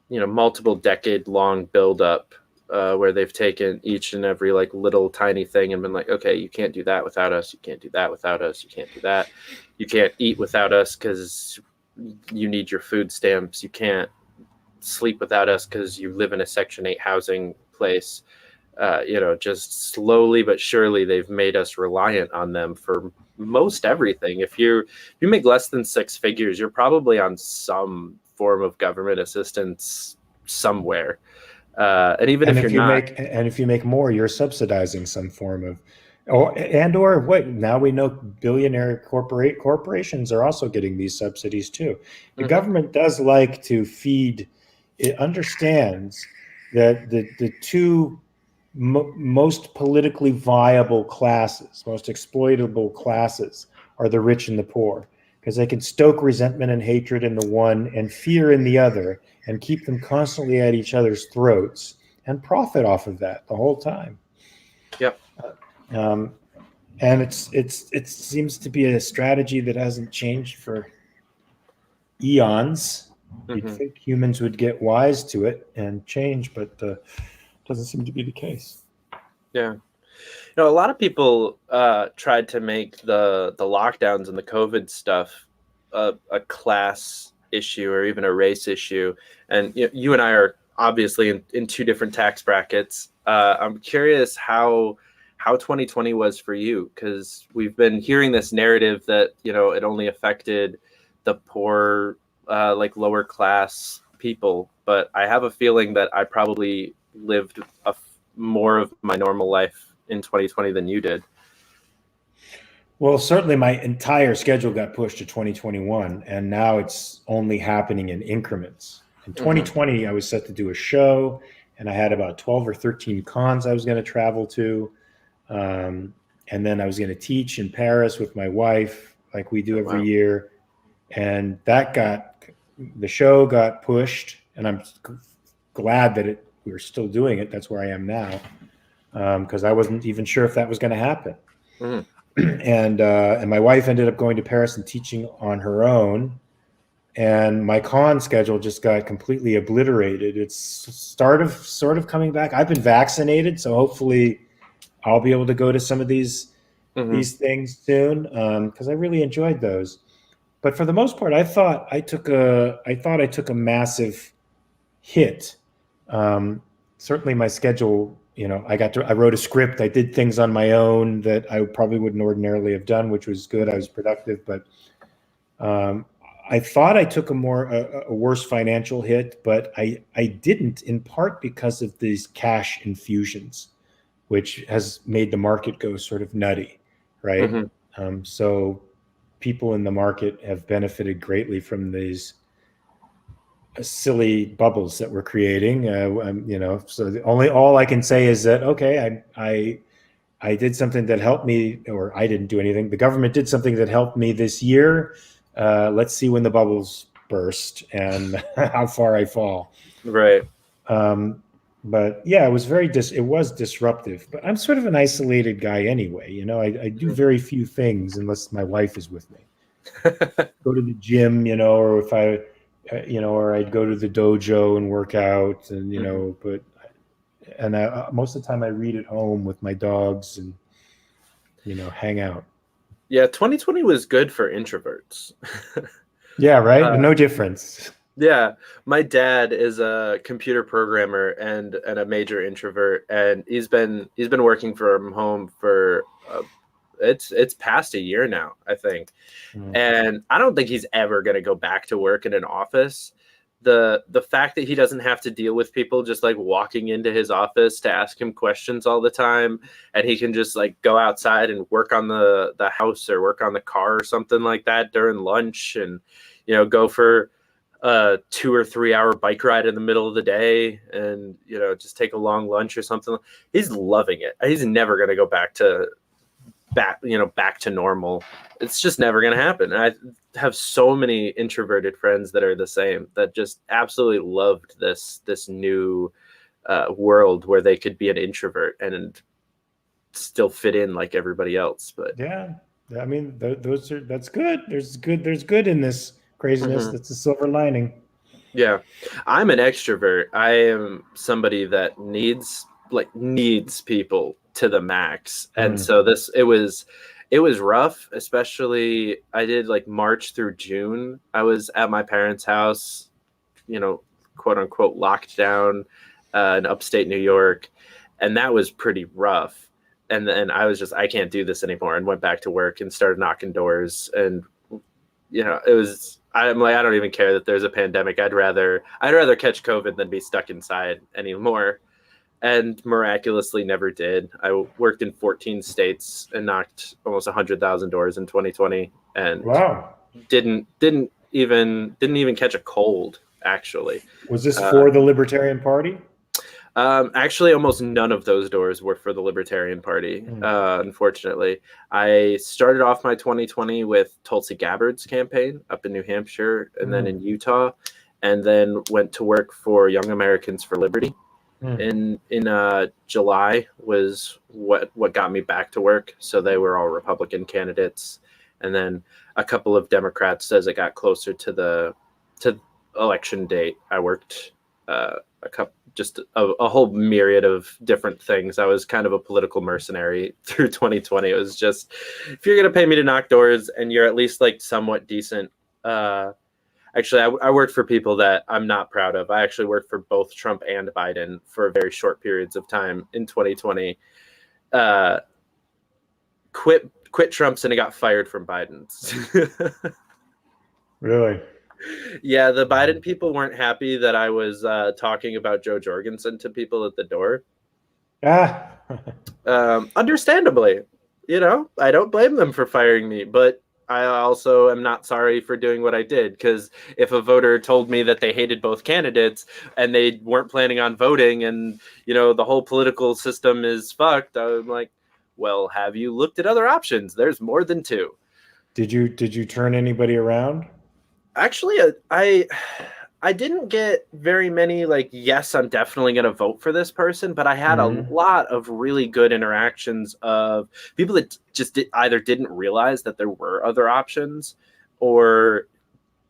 multiple decade long buildup where they've taken each and every little tiny thing and been like, okay, you can't do that without us, you can't do that without us, you can't do that, you can't eat without us because you need your food stamps, you can't sleep without us because you live in a Section 8 housing place. Just slowly but surely they've made us reliant on them for most everything. If you make less than 6 figures, you're probably on some form of government assistance somewhere. And even if you make more, you're subsidizing some form of, or what? Now we know billionaire corporations are also getting these subsidies too. The government does like to feed. It understands that the two most politically viable classes, most exploitable classes, are the rich and the poor, because they can stoke resentment and hatred in the one and fear in the other, and keep them constantly at each other's throats and profit off of that the whole time. Yep. And it seems to be a strategy that hasn't changed for eons. You'd think humans would get wise to it and change, but doesn't seem to be the case. Yeah. A lot of people tried to make the lockdowns and the COVID stuff a class issue or even a race issue. And you and I are obviously in 2 different tax brackets. I'm curious how 2020 was for you, because we've been hearing this narrative that, it only affected the poor, lower class people. But I have a feeling that I probably lived more of my normal life in 2020 than you did. Well, certainly my entire schedule got pushed to 2021, and now it's only happening in increments. In Hmm. 2020, I was set to do a show, and I had about 12 or 13 cons I was going to travel to. Um, and then I was going to teach in Paris with my wife, like we do Oh, every wow. year. And the show got pushed, and I'm glad that we're still doing it. That's where I am now, because I wasn't even sure if that was going to happen. Hmm. And my wife ended up going to Paris and teaching on her own, and my con schedule just got completely obliterated. It's sort of coming back. I've been vaccinated, so hopefully I'll be able to go to some of Hmm. these things soon, because I really enjoyed those. But for the most part, I thought I took a massive hit. Um, Certainly, my schedule. I wrote a script. I did things on my own that I probably wouldn't ordinarily have done, which was good. I was productive, but um, I thought I took a worse financial hit, but I didn't, in part because of these cash infusions, which has made the market go sort of nutty, right? Hmm. So people in the market have benefited greatly from these silly bubbles that we're creating. So all I can say is that okay, I did something that helped me, or I didn't do anything. The government did something that helped me this year. Let's see when the bubbles burst and how far I fall. Right. Um, but yeah, it was disruptive. But I'm sort of an isolated guy anyway. I do very few things unless my wife is with me. Go to the gym, or if or I'd go to the dojo and work out, and Hmm. most of the time I read at home with my dogs and hang out. Yeah, 2020 was good for introverts. Yeah, right. Uh, No difference. yeah, my dad is a computer programmer and a major introvert, and he's been working from home for it's past a year now, I think. Mm. And I don't think he's ever going to go back to work in an office. The fact that he doesn't have to deal with people just like walking into his office to ask him questions all the time, and he can just like go outside and work on the house or work on the car or something like that during lunch, and go for a 2 or 3 hour bike ride in the middle of the day, and just take a long lunch or something. He's loving it. He's never going to go back to normal. It's just never going to happen. And I have so many introverted friends that are the same, that just absolutely loved this new world where they could be an introvert and still fit in like everybody else. But Yeah, I mean, that's good. There's good in this craziness. mhm. That's a silver lining. Yeah, I'm an extrovert. I am somebody that needs people to the max. And Mm. so it was rough, especially I did like March through June. I was at my parents' house, you know, quote unquote locked down in upstate New York, and that was pretty rough. And then I was just, I can't do this anymore, and went back to work and started knocking doors. And it was, I'm like, I don't even care that there's a pandemic. I'd rather catch COVID than be stuck inside anymore. And miraculously never did. I worked in 14 states and knocked almost 100,000 doors in 2020, and Wow. didn't even catch a cold, actually. Was this Uh, for the Libertarian Party? Actually, almost none of those doors were for the Libertarian Party, Mm. unfortunately. I started off my 2020 with Tulsi Gabbard's campaign up in New Hampshire and then in Mm. Utah, and then went to work for Young Americans for Liberty. Mm. In July was what got me back to work. So they were all Republican candidates, and then a couple of Democrats as it got closer to election date. I worked just a whole myriad of different things. I was kind of a political mercenary through 2020. It was just, if you're gonna pay me to knock doors and you're at least like somewhat decent. Actually, I worked for people that I'm not proud of. I actually worked for both Trump and Biden for very short periods of time in 2020. Uh, quit Trump's and I got fired from Biden's. Really? Yeah, the Biden people weren't happy that I was talking about Joe Jorgensen to people at the door. Ah. Understandably. I don't blame them for firing me, but I also am not sorry for doing what I did, because if a voter told me that they hated both candidates and they weren't planning on voting, and the whole political system is fucked, I'm like, well, have you looked at other options? There's more than two. Did you turn anybody around? Actually, I didn't get very many like, yes, I'm definitely going to vote for this person, but I had a lot of really good interactions of people that just either didn't realize that there were other options, or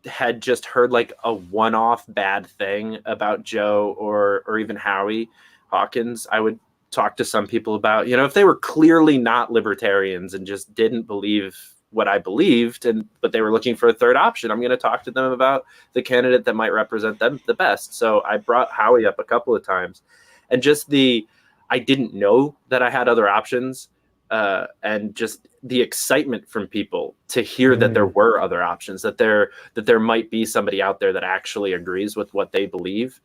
had just heard like a one-off bad thing about Joe or even Howie Hawkins. I would talk to some people about, if they were clearly not libertarians and just didn't believe what I believed, but they were looking for a third option, I'm going to talk to them about the candidate that might represent them the best. So I brought Howie up a couple of times, and just I didn't know that I had other options, and just the excitement from people to hear that there were other options, that there might be somebody out there that actually agrees with what they believe,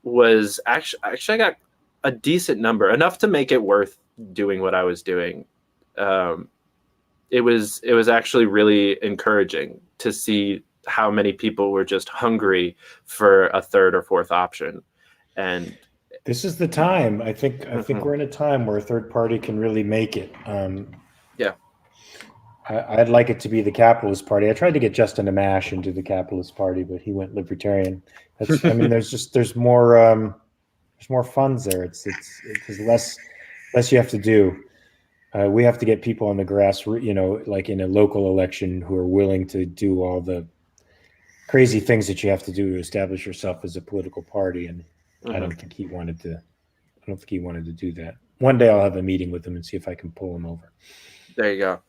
was actually I got a decent number, enough to make it worth doing what I was doing. It was actually really encouraging to see how many people were just hungry for a third or fourth option. And this is the time. I think we're in a time where a third party can really make it. Yeah. I'd like it to be the Capitalist Party. I tried to get Justin Amash into the Capitalist Party, but he went Libertarian. There's more funds there. It's less you have to do. We have to get people on the grassroots, like in a local election, who are willing to do all the crazy things that you have to do to establish yourself as a political party. And I don't think he wanted to. I don't think he wanted to do that. One day I'll have a meeting with him and see if I can pull him over. There you go.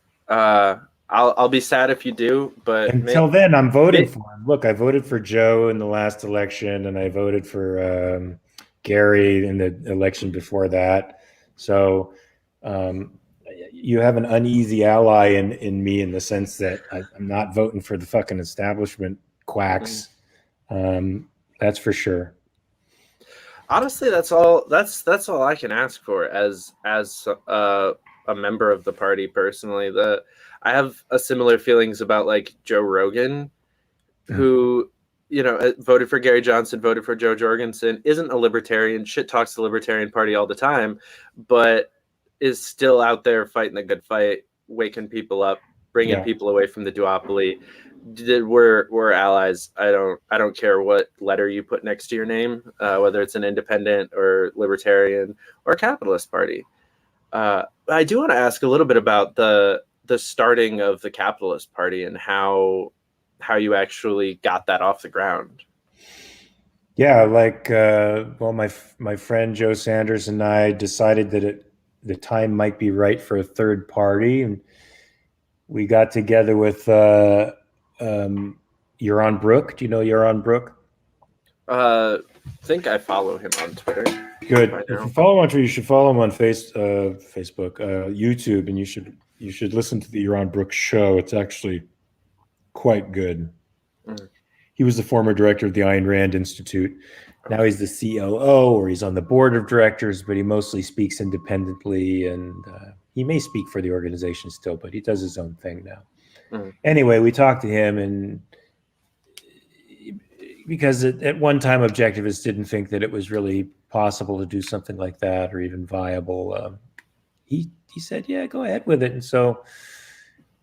I'll be sad if you do, but until then, I'm voting for him. Look, I voted for Joe in the last election, and I voted for Gary in the election before that. So you have an uneasy ally in me, in the sense that I'm not voting for the fucking establishment quacks. That's for sure. Honestly, that's all I can ask for as a member of the party personally. I have a similar feelings about like Joe Rogan, who voted for Gary Johnson, voted for Joe Jorgensen, isn't a libertarian, shit talks the Libertarian Party all the time, but is still out there fighting the good fight, waking people up, bringing people away from the duopoly. We're allies. I don't care what letter you put next to your name, whether it's an independent or libertarian or capitalist party. I do want to ask a little bit about the starting of the Capitalist Party and how you actually got that off the ground. Yeah, my friend Joe Sanders and I decided that the time might be right for a third party, and we got together with Yaron Brook. Do you know Yaron Brook? I think I follow him on Twitter. Good. If you follow him on Twitter, you should follow him on Facebook, YouTube, and you should listen to the Yaron Brook show. It's actually quite good. He was the former director of the Ayn Rand Institute. Now he's the COO, or he's on the board of directors, but he mostly speaks independently, and he may speak for the organization still, but he does his own thing now. Anyway, we talked to him, and because at one time objectivists didn't think that it was really possible to do something like that or even viable, he said, yeah, go ahead with it. And so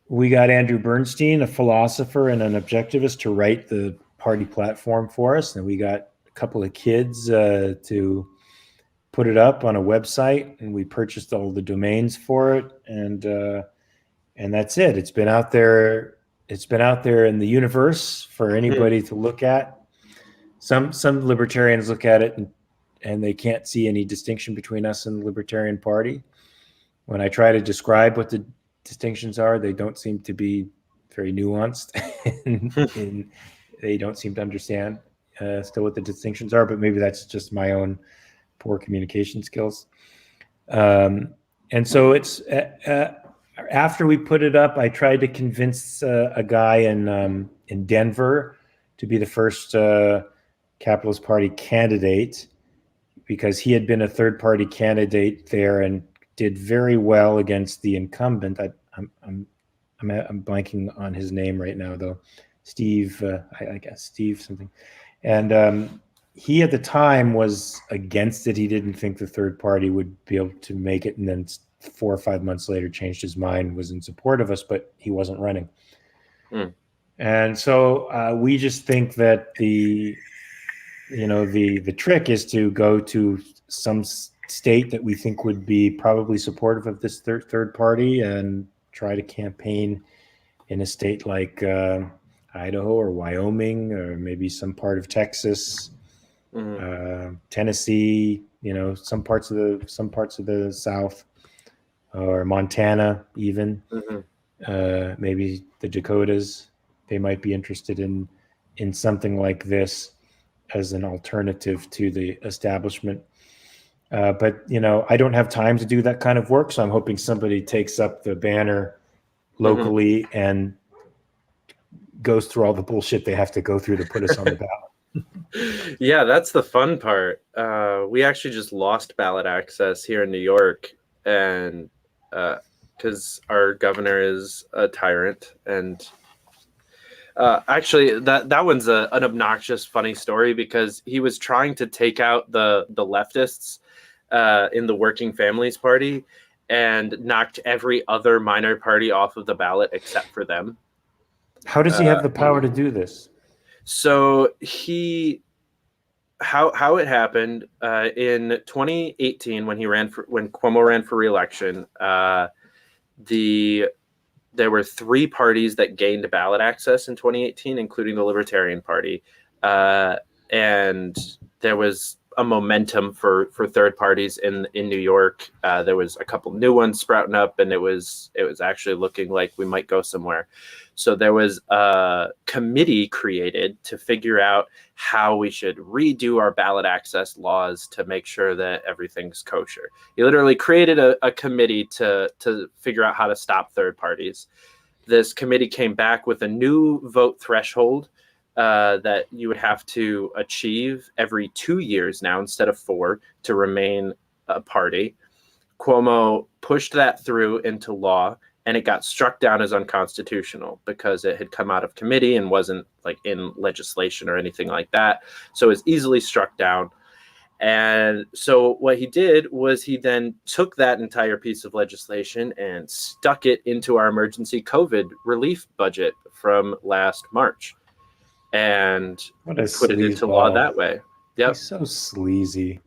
we got Andrew Bernstein, a philosopher and an objectivist, to write the party platform for us, and we got a couple of kids to put it up on a website, and we purchased all the domains for it, and that's it. It's been out there. It's been out there in the universe for anybody to look at. Some libertarians look at it and they can't see any distinction between us and the Libertarian Party. When I try to describe what the distinctions are, they don't seem to be very nuanced, and they don't seem to understand still what the distinctions are. But maybe that's just my own poor communication skills. And so it's after we put it up, I tried to convince a guy in Denver to be the first Capitalist Party candidate, because he had been a third party candidate there and did very well against the incumbent. I'm blanking on his name right now, though. Steve, I guess Steve something. And he at the time was against it. He didn't think the third party would be able to make it. And then 4 or 5 months later changed his mind, was in support of us, but he wasn't running. And so we just think that the trick is to go to some state that we think would be probably supportive of this third party and try to campaign in a state like Idaho or Wyoming, or maybe some part of Texas, Tennessee, some parts of the South, or Montana even, maybe the Dakotas. They might be interested in something like this as an alternative to the establishment. But I don't have time to do that kind of work, so I'm hoping somebody takes up the banner locally and goes through all the bullshit they have to go through to put us on the ballot. Yeah, that's the fun part. We actually just lost ballot access here in New York, and because our governor is a tyrant. And actually, that one's an obnoxious, funny story, because he was trying to take out the leftists in the Working Families Party and knocked every other minor party off of the ballot except for them. How does he have the power to do this? So how it happened in 2018 when Cuomo ran for re-election, there were 3 parties that gained ballot access in 2018, including the Libertarian Party, and there was a momentum for third parties in New York. There was a couple new ones sprouting up, and it was actually looking like we might go somewhere. So there was a committee created to figure out how we should redo our ballot access laws to make sure that everything's kosher. He literally created a committee to figure out how to stop third parties. This committee came back with a new vote threshold that you would have to achieve every 2 years now instead of 4 to remain a party. Cuomo pushed that through into law, and it got struck down as unconstitutional because it had come out of committee and wasn't like in legislation or anything like that. So it was easily struck down. And so what he did was he then took that entire piece of legislation and stuck it into our emergency COVID relief budget from last March, and put it into law that way. Yep. He's so sleazy.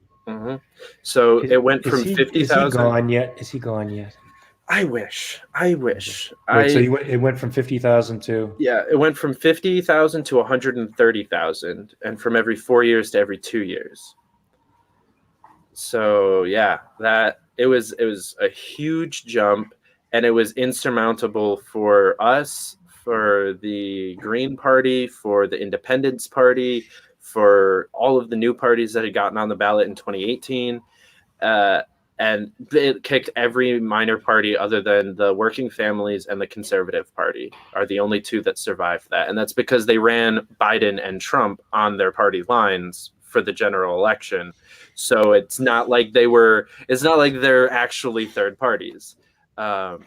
So it went from 50,000. Is he gone yet? Is he gone yet? I wish. Wait, so it went from 50,000 to? Yeah, it went from 50,000 to 130,000, and from every 4 years to every 2 years. So yeah, that it was a huge jump, and it was insurmountable for us, for the Green Party, for the Independence Party, for all of the new parties that had gotten on the ballot in 2018. And it kicked every minor party other than the Working Families and the Conservative Party are the only 2 that survived that. And that's because they ran Biden and Trump on their party lines for the general election. So it's not like they're actually third parties. But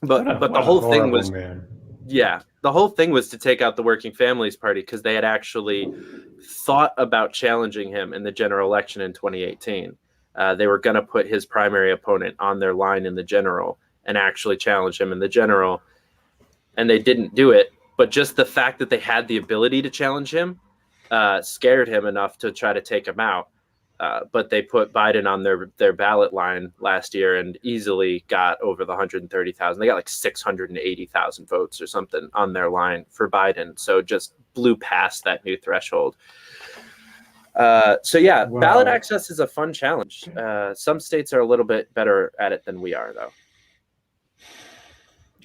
the whole thing was, the whole thing was to take out the Working Families Party, because they had actually thought about challenging him in the general election in 2018. They were going to put his primary opponent on their line in the general and actually challenge him in the general, and they didn't do it. But just the fact that they had the ability to challenge him scared him enough to try to take him out. But they put Biden on their ballot line last year and easily got over the 130,000. They got like 680,000 votes or something on their line for Biden. So just blew past that new threshold. So yeah, wow. Ballot access is a fun challenge. Some states are a little bit better at it than we are, though.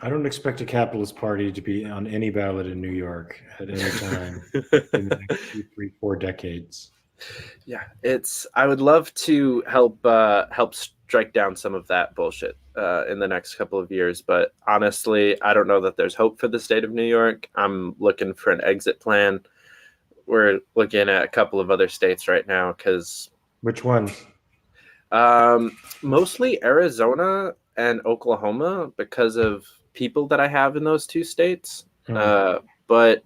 I don't expect a capitalist party to be on any ballot in New York at any time in the next 2, 3, 4 decades. Yeah, I would love to help strike down some of that bullshit in the next couple of years, but honestly, I don't know that there's hope for the state of New York. I'm looking for an exit plan. We're looking at a couple of other states right now because. Which ones? Mostly Arizona and Oklahoma because of people that I have in those two states. But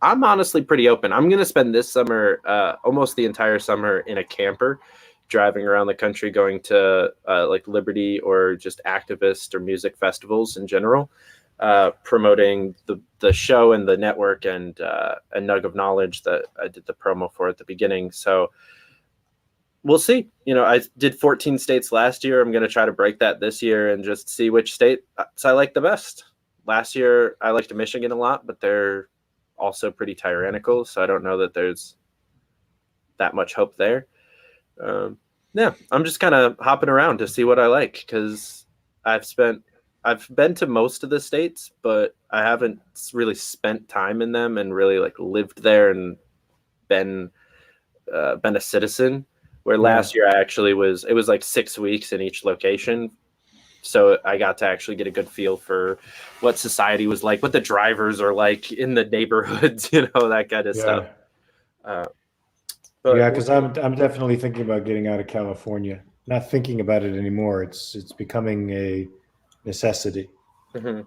I'm honestly pretty open. I'm going to spend this summer, almost the entire summer, in a camper, driving around the country, going to like Liberty or just activist or music festivals in general, promoting the show and the network and a Nug of Knowledge that I did the promo for at the beginning. So we'll see. I did 14 states last year. I'm going to try to break that this year and just see which states I like the best. Last year, I liked Michigan a lot, but they're also pretty tyrannical, so I don't know that there's that much hope there. Yeah, I'm just kind of hopping around to see what I like, because I've been to most of the states, but I haven't really spent time in them and really like lived there and been a citizen. Where last year it was like 6 weeks in each location. So I got to actually get a good feel for what society was like, what the drivers are like in the neighborhoods, that kind of stuff. But yeah, because I'm definitely thinking about getting out of California. Not thinking about it anymore. It's becoming a necessity. Mm-hmm.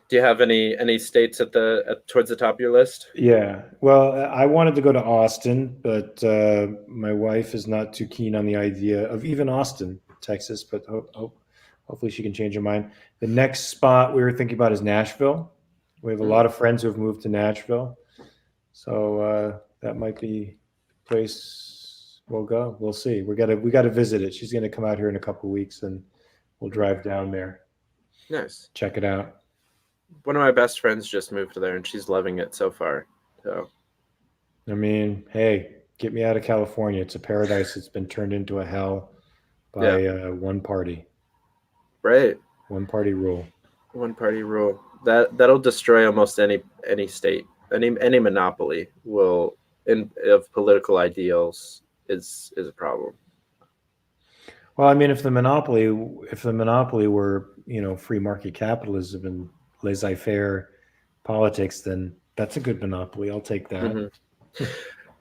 Do you have any states towards the top of your list? Yeah. Well, I wanted to go to Austin, but my wife is not too keen on the idea of even Austin, Texas. But hopefully she can change her mind. The next spot we were thinking about is Nashville. We have a lot of friends who have moved to Nashville, so that might be a place we'll go. We'll see. We got to visit it. She's going to come out here in a couple of weeks, and we'll drive down there. Nice. Check it out. One of my best friends just moved there, and she's loving it so far. So, I mean, hey, get me out of California. It's a paradise. It's been turned into a hell by one party. Right. One party rule. One party rule. That'll destroy almost any state. Any monopoly of political ideals is a problem. Well, I mean, if the monopoly were, free market capitalism and laissez-faire politics, then that's a good monopoly. I'll take that. Mm-hmm.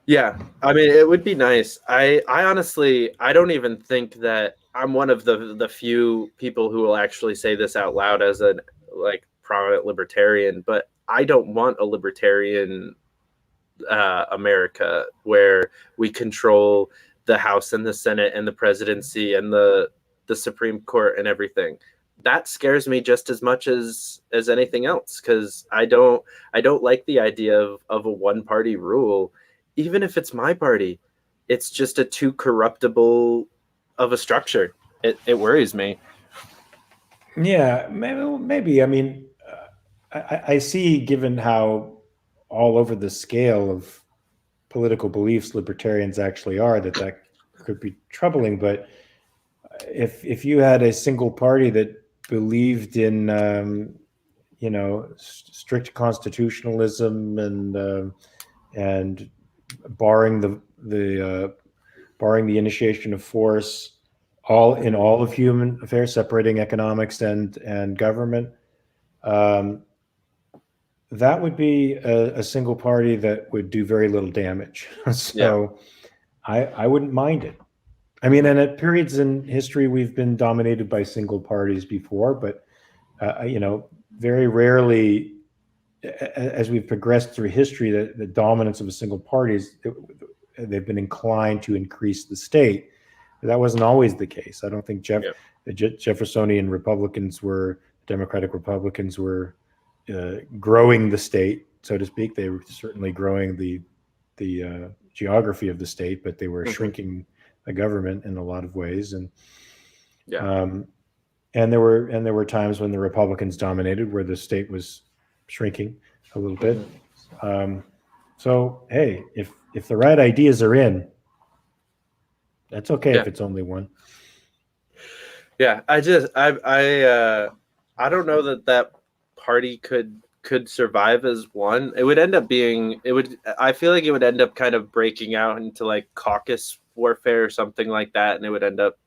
Yeah, I mean, it would be nice. I honestly, I don't even think that I'm one of the few people who will actually say this out loud as a prominent libertarian, but I don't want a libertarian America where we control the House and the Senate and the presidency and the Supreme Court and everything. That scares me just as much as anything else, because I don't like the idea of a one party rule. Even if it's my party, it's just a too corruptible of a structure. It worries me. Yeah, maybe. I mean, I see, given how all over the scale of political beliefs libertarians actually are, that could be troubling. But if you had a single party that believed in, strict constitutionalism and barring the initiation of force, all of human affairs, separating economics and government, that would be a single party that would do very little damage. So I wouldn't mind it. I mean, and at periods in history, we've been dominated by single parties before, but very rarely, as we've progressed through history, the dominance of a single party they've been inclined to increase the state. But that wasn't always the case. I don't think the Jeffersonian Democratic Republicans were growing the state, so to speak. They were certainly growing the geography of the state, but they were shrinking the government in a lot of ways. And and there were times when the Republicans dominated, where the state was shrinking a little bit. So hey, if the right ideas are in, that's okay if it's only one. Yeah, I don't know that party could survive as one. It would end up being I feel like it would end up kind of breaking out into like caucus warfare or something like that, and it would end up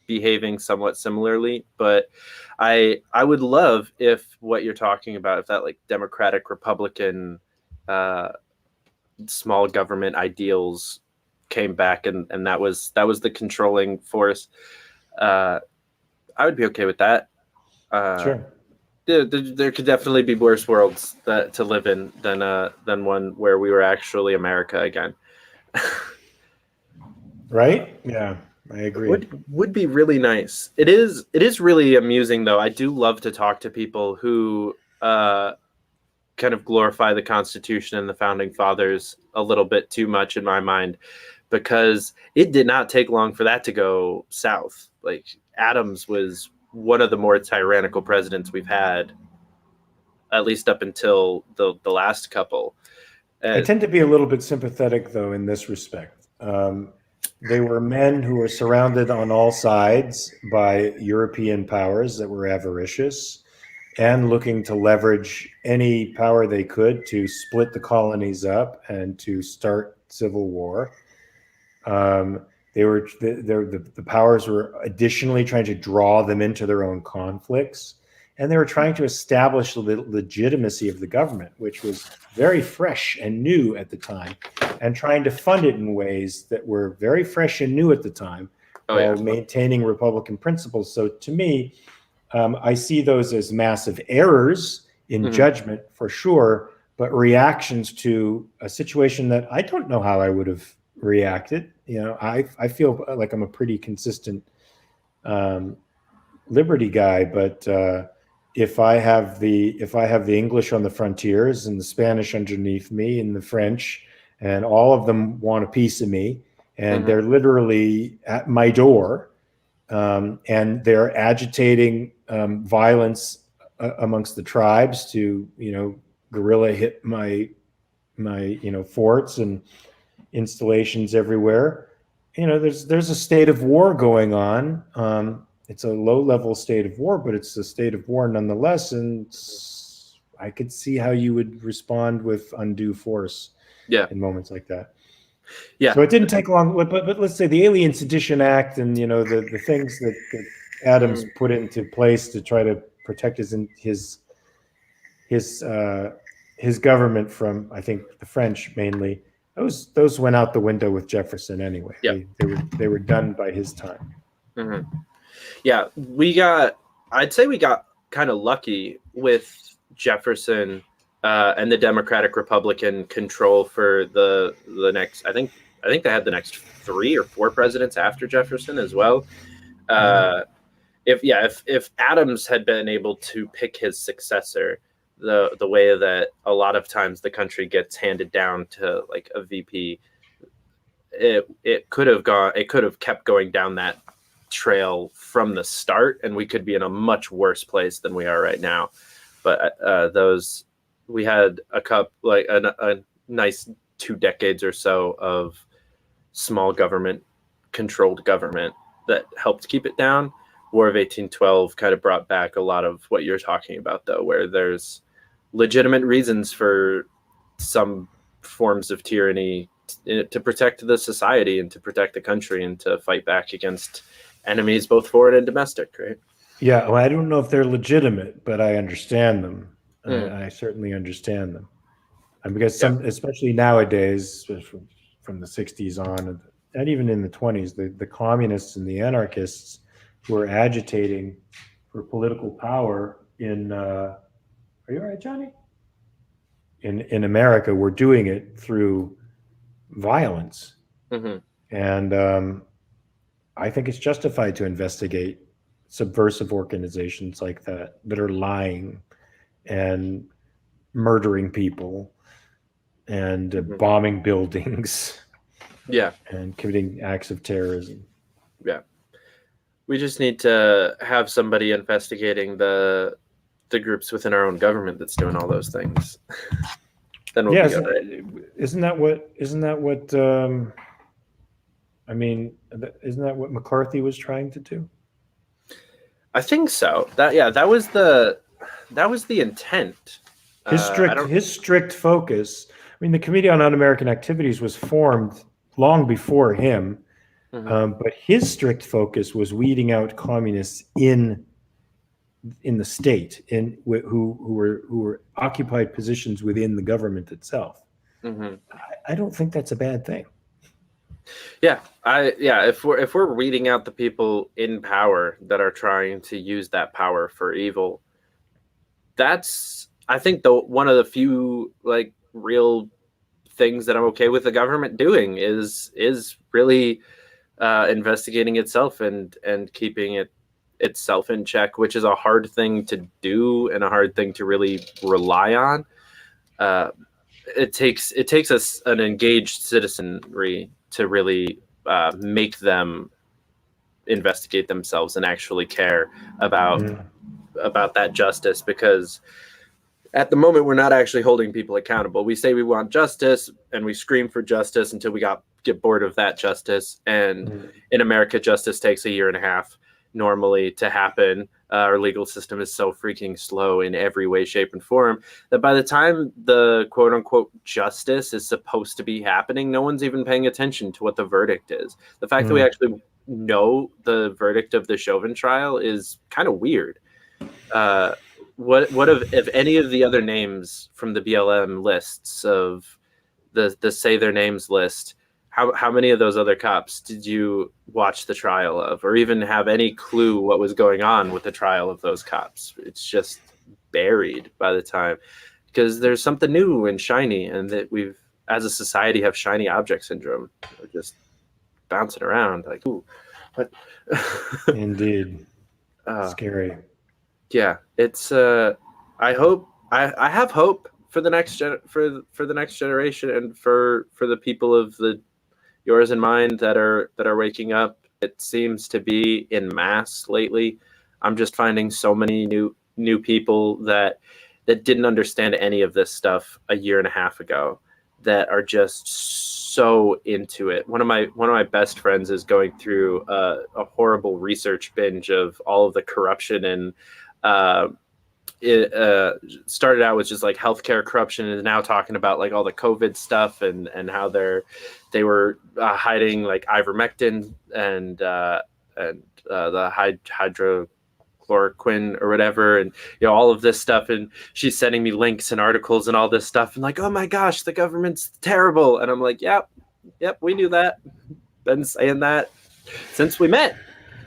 behaving somewhat similarly. But I would love if what you're talking about, if that like Democratic Republican small government ideals came back, and that was the controlling force. I would be okay with that. Sure. There could definitely be worse worlds to live in than one where we were actually America again. Right? Yeah, I agree. Would be really nice. It is really amusing though. I do love to talk to people who kind of glorify the Constitution and the Founding Fathers a little bit too much in my mind, because it did not take long for that to go south. Like Adams was one of the more tyrannical presidents we've had, at least up until the last couple. I tend to be a little bit sympathetic, though, in this respect. They were men who were surrounded on all sides by European powers that were avaricious and looking to leverage any power they could to split the colonies up and to start civil war. The powers were additionally trying to draw them into their own conflicts, and they were trying to establish the legitimacy of the government, which was very fresh and new at the time, and trying to fund it in ways that were very fresh and new at the time, while maintaining Republican principles. So to me, I see those as massive errors in judgment for sure, but reactions to a situation that I don't know how I would have reacted. I feel like I'm a pretty consistent liberty guy, but if I have the English on the frontiers and the Spanish underneath me and the French, and all of them want a piece of me, and they're literally at my door, and they're agitating violence amongst the tribes to guerrilla hit my forts and installations everywhere. There's a state of war going on. It's a low-level state of war, but it's a state of war nonetheless, and I could see how you would respond with undue force in moments like that. Yeah. So it didn't take long, but let's say the Alien Sedition Act and the things that Adams put into place to try to protect his government from, I think, the French mainly. Those went out the window with Jefferson anyway. Yeah. They were done by his time. Yeah, I'd say we got kind of lucky with Jefferson and the Democratic Republican control for the next. I think they had the next 3 or 4 presidents after Jefferson as well. If Adams had been able to pick his successor, the way that a lot of times the country gets handed down to like a VP, it could have kept going down that trail from the start, and we could be in a much worse place than we are right now. But we had a nice 2 decades or so of small government controlled government that helped keep it down. War of 1812 kind of brought back a lot of what you're talking about, though, where there's legitimate reasons for some forms of tyranny to protect the society and to protect the country and to fight back against enemies, both foreign and domestic, right? Yeah, well, I don't know if they're legitimate, but I understand them. I certainly understand them. And because especially nowadays, from the 60s on, and even in the 20s, the communists and the anarchists who are agitating for political power in, are you all right, Johnny? In America, we're doing it through violence. And I think it's justified to investigate subversive organizations like that are lying and murdering people and bombing buildings. Yeah. And committing acts of terrorism. Yeah. We just need to have somebody investigating the groups within our own government that's doing all those things. Then we'll be good. Isn't that what isn't that what McCarthy was trying to do? I think so. That was the intent. His strict focus. I mean, the Committee on Un-American Activities was formed long before him, but his strict focus was weeding out communists in the state, who were occupied positions within the government itself. I don't think that's a bad thing. Yeah, if we're weeding out the people in power that are trying to use that power for evil, that's, I think, the one of the few like real things that I'm okay with the government doing is really investigating itself and keeping itself in check, which is a hard thing to do and a hard thing to really rely on. Uh, it takes an engaged citizenry to really make them investigate themselves and actually care about that justice, because at the moment we're not actually holding people accountable. We say we want justice and we scream for justice until we get bored of that justice, and in America justice takes a year and a half normally to happen. Our legal system is so freaking slow in every way, shape, and form that by the time the quote unquote justice is supposed to be happening, no one's even paying attention to what the verdict is. The fact that we actually know the verdict of the Chauvin trial is kind of weird. What if any of the other names from the BLM lists of the say their names list, how many of those other cops did you watch the trial of, or even have any clue what was going on with the trial of those cops? It's just buried by the time, because there's something new and shiny, and that we've, as a society, have shiny object syndrome. We're just bouncing around like, ooh, what? Indeed. Scary. Yeah, it's I have hope for the next for the next generation, and for the people of yours and mine that are waking up. It seems to be in mass lately. I'm just finding so many new people that didn't understand any of this stuff a year and a half ago, that are just so into it. One of my best friends is going through a horrible research binge of all of the corruption, and it started out with just like healthcare corruption, and is now talking about like all the COVID stuff, and how they were hiding like ivermectin and the hydrochloroquine or whatever, and all of this stuff. And she's sending me links and articles and all this stuff, and like, oh my gosh, the government's terrible. And I'm like, yep, we knew that. Been saying that since we met.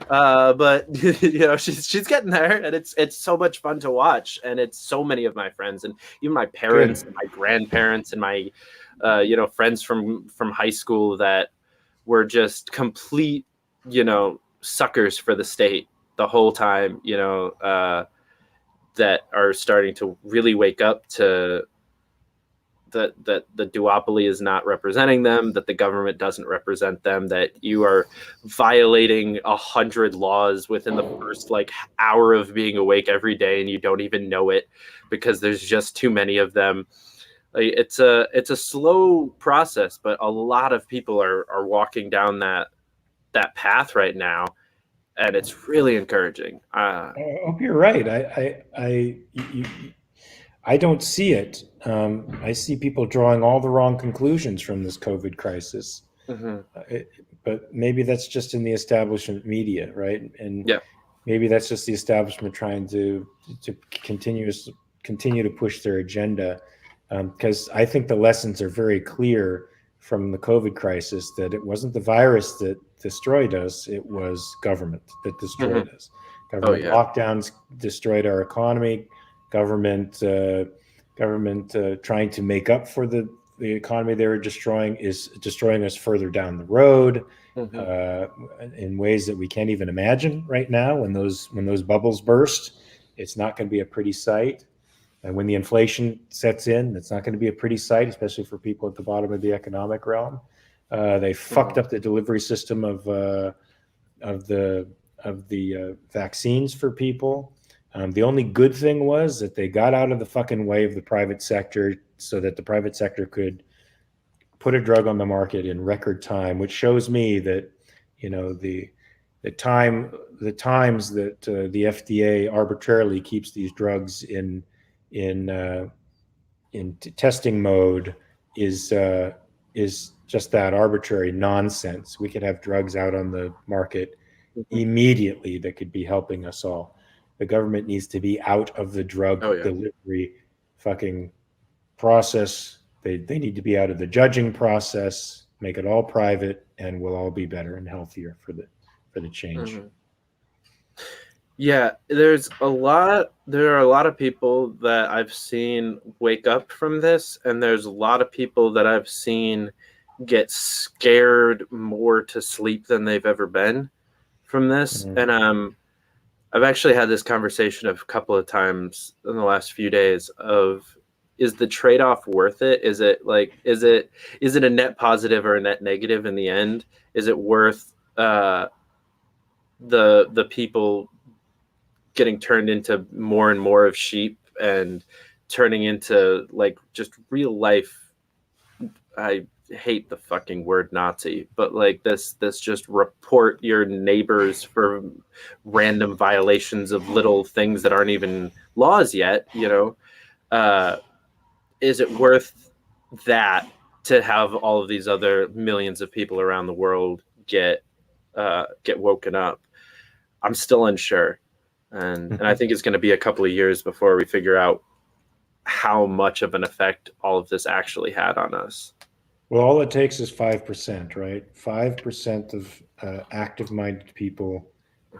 But she's getting there, and it's so much fun to watch. And it's so many of my friends, and even my parents and my grandparents and my friends from high school, that were just complete suckers for the state the whole time, that are starting to really wake up to that the duopoly is not representing them, that the government doesn't represent them, that you are violating 100 laws within the first like hour of being awake every day, and you don't even know it because there's just too many of them. Like, it's a slow process, but a lot of people are walking down that path right now, and it's really encouraging. I hope you're right. I don't see it. I see people drawing all the wrong conclusions from this COVID crisis. But maybe that's just in the establishment media, right? And maybe that's just the establishment trying to continue to push their agenda. Because I think the lessons are very clear from the COVID crisis, that it wasn't the virus that destroyed us, it was government that destroyed us. Government lockdowns destroyed our economy. Government trying to make up for the economy they were destroying is destroying us further down the road in ways that we can't even imagine right now. When those bubbles burst, it's not going to be a pretty sight. And when the inflation sets in, it's not going to be a pretty sight, especially for people at the bottom of the economic realm. They fucked up the delivery system of the vaccines for people. The only good thing was that they got out of the fucking way of the private sector, so that the private sector could put a drug on the market in record time, which shows me that, the times that the FDA arbitrarily keeps these drugs in testing mode is just that, arbitrary nonsense. We could have drugs out on the market immediately that could be helping us all. The government needs to be out of the drug delivery fucking process. They need to be out of the judging process. make it all private, and we'll all be better and healthier for the change. Mm-hmm. Yeah, there are a lot of people that I've seen wake up from this, and there's a lot of people that I've seen get scared more to sleep than they've ever been from this. Mm-hmm. And I've actually had this conversation a couple of times in the last few days of, is the trade-off worth it? Is it a net positive or a net negative in the end? Is it worth the people getting turned into more and more of sheep and turning into like just real life, I hate the fucking word Nazi, but like this just report your neighbors for random violations of little things that aren't even laws yet, is it worth that to have all of these other millions of people around the world get woken up? I'm still unsure. And I think it's going to be a couple of years before we figure out how much of an effect all of this actually had on us. Well, all it takes is 5%, right? 5% of active-minded people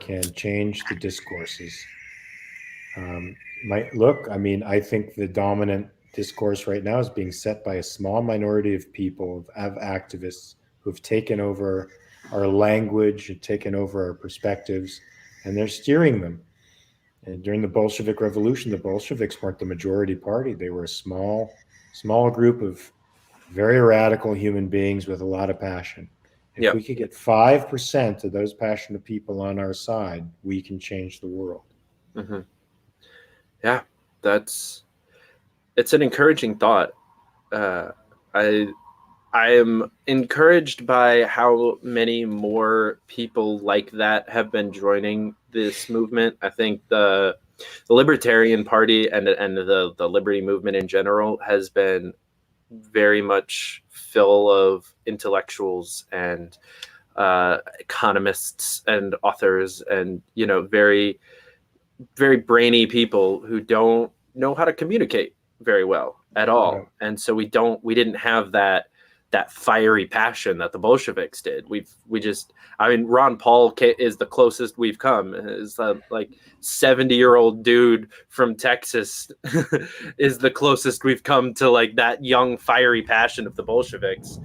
can change the discourses. I think the dominant discourse right now is being set by a small minority of people, of activists who've taken over our language and taken over our perspectives, and they're steering them. And during the Bolshevik Revolution, the Bolsheviks weren't the majority party. They were a small group of very radical human beings with a lot of passion. If we could get 5% of those passionate people on our side, we can change the world. Mm-hmm. Yeah, it's an encouraging thought. I am encouraged by how many more people like that have been joining this movement. I think the Libertarian Party and the liberty movement in general has been very much full of intellectuals and economists and authors and very, very brainy people who don't know how to communicate very well at all. Right. And so we didn't have that fiery passion that the Bolsheviks did. Ron Paul is the closest we've come. Is like 70-year-old dude from Texas is the closest we've come to like that young fiery passion of the Bolsheviks.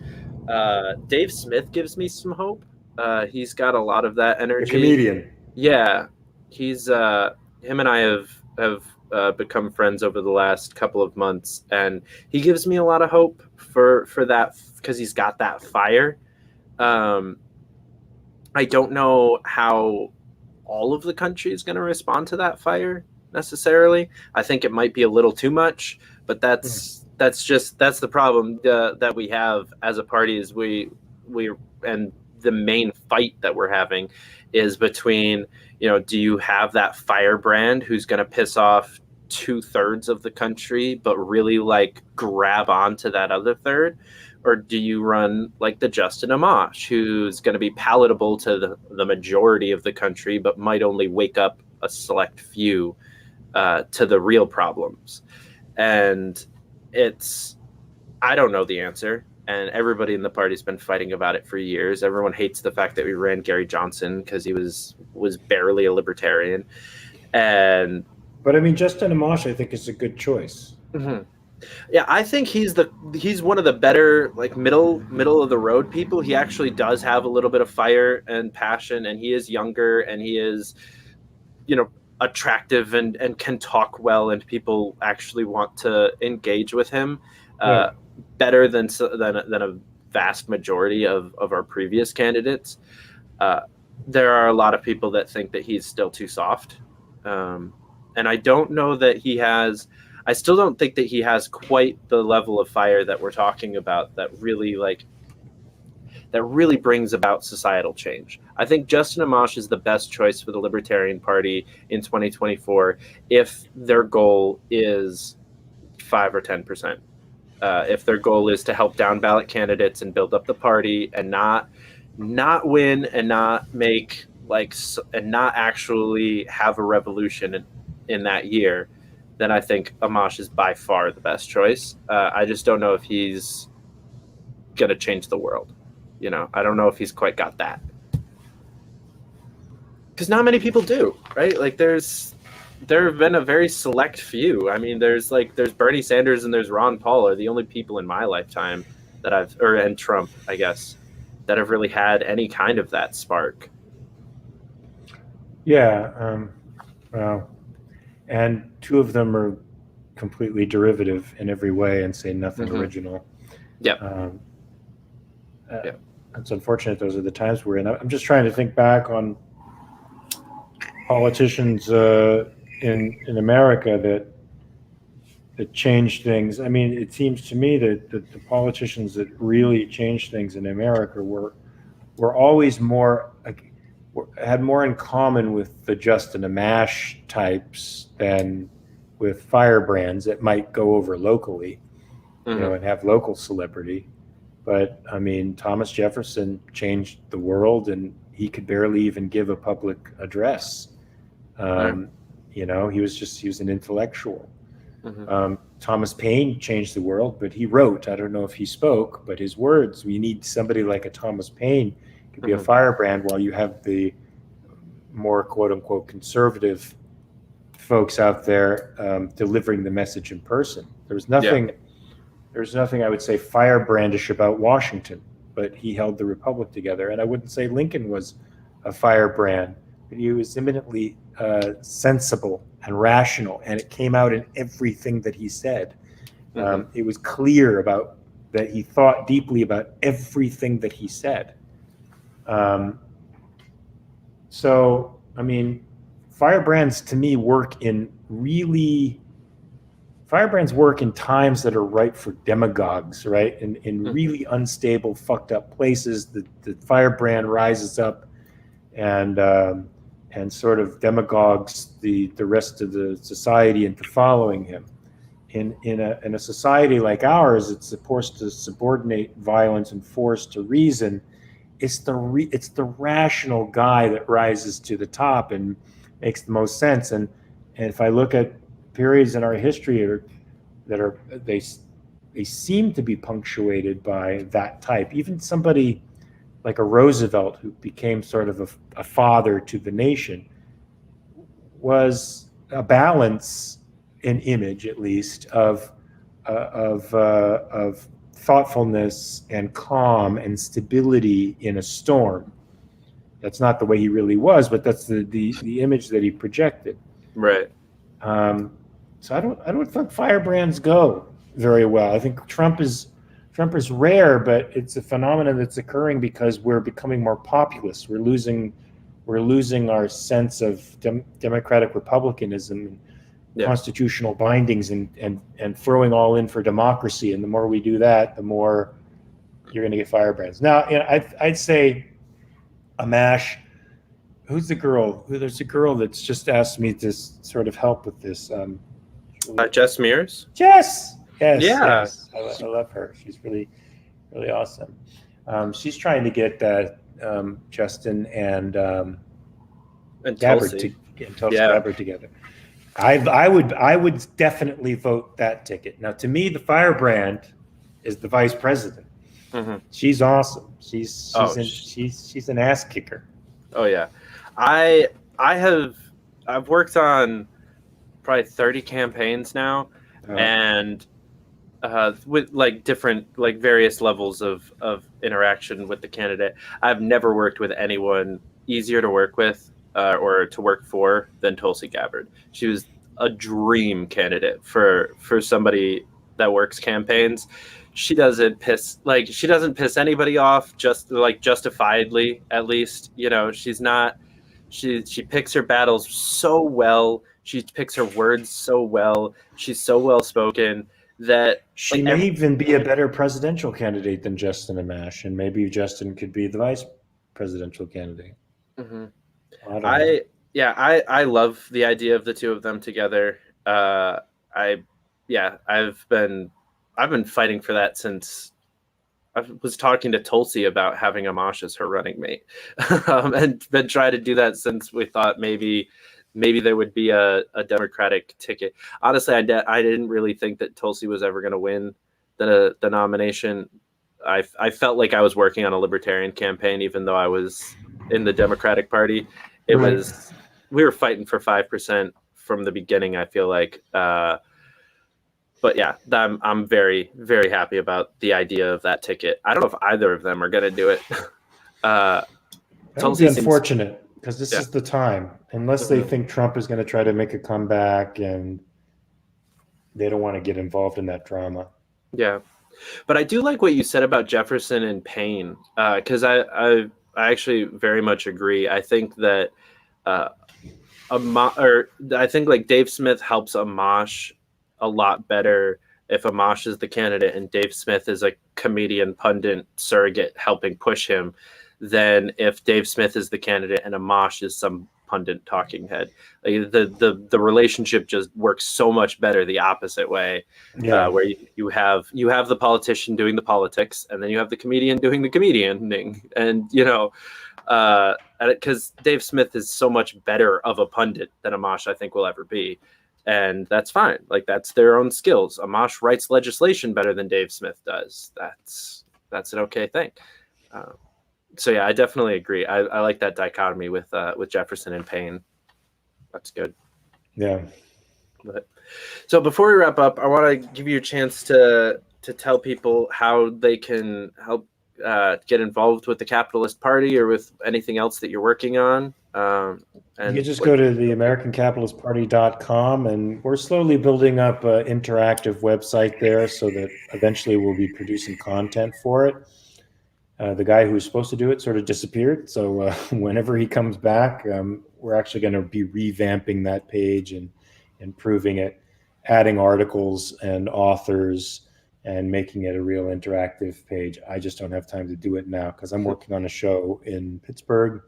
Dave Smith gives me some hope. He's got a lot of that energy. The comedian. Yeah, he's him and I have become friends over the last couple of months, and he gives me a lot of hope for that because he's got that fire. I don't know how all of the country is going to respond to that fire necessarily. I think it might be a little too much, but that's the problem that we have as a party is we and the main fight that we're having is between, do you have that firebrand who's going to piss off 2/3 of the country, but really like grab onto that other third? Or do you run like the Justin Amash, who's going to be palatable to the majority of the country, but might only wake up a select few to the real problems? And I don't know the answer. And everybody in the party's been fighting about it for years. Everyone hates the fact that we ran Gary Johnson because he was barely a libertarian. But I mean, Justin Amash, I think, is a good choice. Mm-hmm. Yeah, I think he's one of the better like middle of the road people. He actually does have a little bit of fire and passion, and he is younger, and he is, attractive and can talk well, and people actually want to engage with him. Yeah. Better than a vast majority of our previous candidates. There are a lot of people that think that he's still too soft. And I don't know that I still don't think that he has quite the level of fire that we're talking about that really brings about societal change. I think Justin Amash is the best choice for the Libertarian Party in 2024 if their goal is 5 or 10%. If their goal is to help down ballot candidates and build up the party and not win and not make and not actually have a revolution in that year, then I think Amash is by far the best choice. I just don't know if he's going to change the world. You know, I don't know if he's quite got that. Because not many people do, right? Like there have been a very select few. I mean, there's Bernie Sanders and there's Ron Paul are the only people in my lifetime that and Trump, I guess, that have really had any kind of that spark. Yeah. Well, and two of them are completely derivative in every way and say nothing original. Yeah. It's unfortunate. Those are the times we're in. I'm just trying to think back on politicians in America that changed things. I mean, it seems to me that the politicians that really changed things in America were always more had more in common with the Justin Amash types than with firebrands that might go over locally, you know, and have local celebrity. But I mean, Thomas Jefferson changed the world, and he could barely even give a public address. You know, he was an intellectual. Thomas Paine changed the world, but he wrote. I don't know if he spoke, but his words. We need somebody like a Thomas Paine to be a firebrand, while you have the more quote unquote conservative folks out there delivering the message in person. There's nothing I would say firebrandish about Washington, but he held the republic together. And I wouldn't say Lincoln was a firebrand, but he was eminently sensible and rational, and it came out in everything that he said. It was clear about that he thought deeply about everything that he said. So, I mean, firebrands to me firebrands work in times that are ripe for demagogues, right? In really unstable, fucked up places, the firebrand rises up and sort of demagogues the rest of the society into following him. In a society like ours, it's supposed to subordinate violence and force to reason. It's the rational guy that rises to the top and makes the most sense. And if I look at periods in our history they seem to be punctuated by that type. Even somebody like a Roosevelt, who became sort of a father to the nation, was a balance in image, at least, of thoughtfulness and calm and stability in a storm. That's not the way he really was, but that's the image that he projected. Right. So I don't think firebrands go very well. I think Trump is rare, but it's a phenomenon that's occurring because we're becoming more populist. We're losing our sense of democratic republicanism, constitutional bindings, and throwing all in for democracy. And the more we do that, the more you're going to get firebrands. Now, you know, I'd say Amash. Who's the girl? There's a girl that's just asked me to sort of help with this. Jess Mears? Jess! Yes. Yeah. Yes. I love her. She's really, really awesome. She's trying to get Justin and Gabbard Gabbard together. I would definitely vote that ticket. Now, to me, the firebrand is the vice president. She's awesome. She's an ass kicker. Oh yeah. I've worked on probably 30 campaigns now, and with like different, like various levels of interaction with the candidate. I've never worked with anyone easier to work with or to work for than Tulsi Gabbard. She was a dream candidate for somebody that works campaigns. She doesn't piss anybody off, just like justifiably, at least. You know, she's not. She picks her battles so well. She picks her words so well. She's so well spoken that she may even be a better presidential candidate than Justin Amash, and maybe Justin could be the vice presidential candidate. I love the idea of the two of them together. I've been fighting for that since I was talking to Tulsi about having Amash as her running mate, and been trying to do that since we thought maybe there would be a Democratic ticket. Honestly, I didn't really think that Tulsi was ever going to win the nomination. I felt like I was working on a libertarian campaign, even though I was in the Democratic Party. Right. We were fighting for 5% from the beginning, I feel like. But yeah, I'm very, very happy about the idea of that ticket. I don't know if either of them are going to do it. That would Tulsi be seems, unfortunate because this yeah. is the time, unless they think Trump is going to try to make a comeback and they don't want to get involved in that drama. Yeah. But I do like what you said about Jefferson and Payne, because I actually very much agree. I think that I think like Dave Smith helps Amash a lot better if Amash is the candidate and Dave Smith is a comedian pundit surrogate helping push him than if Dave Smith is the candidate and Amash is some pundit talking head. Like the relationship just works so much better the opposite way, where you have the politician doing the politics and then you have the comedian doing the comedianing, and because Dave Smith is so much better of a pundit than Amash I think will ever be. And that's fine. Like, that's their own skills. Amash writes legislation better than Dave Smith does. That's an okay thing. So yeah, I definitely agree. I like that dichotomy with Jefferson and Payne. That's good. Yeah. So before we wrap up, I want to give you a chance to tell people how they can help get involved with the Capitalist Party or with anything else that you're working on. And you can just go to the AmericanCapitalistParty.com, and we're slowly building up an interactive website there so that eventually we'll be producing content for it. The guy who was supposed to do it sort of disappeared. So whenever he comes back, we're actually going to be revamping that page and improving it, adding articles and authors and making it a real interactive page. I just don't have time to do it now because I'm working on a show in Pittsburgh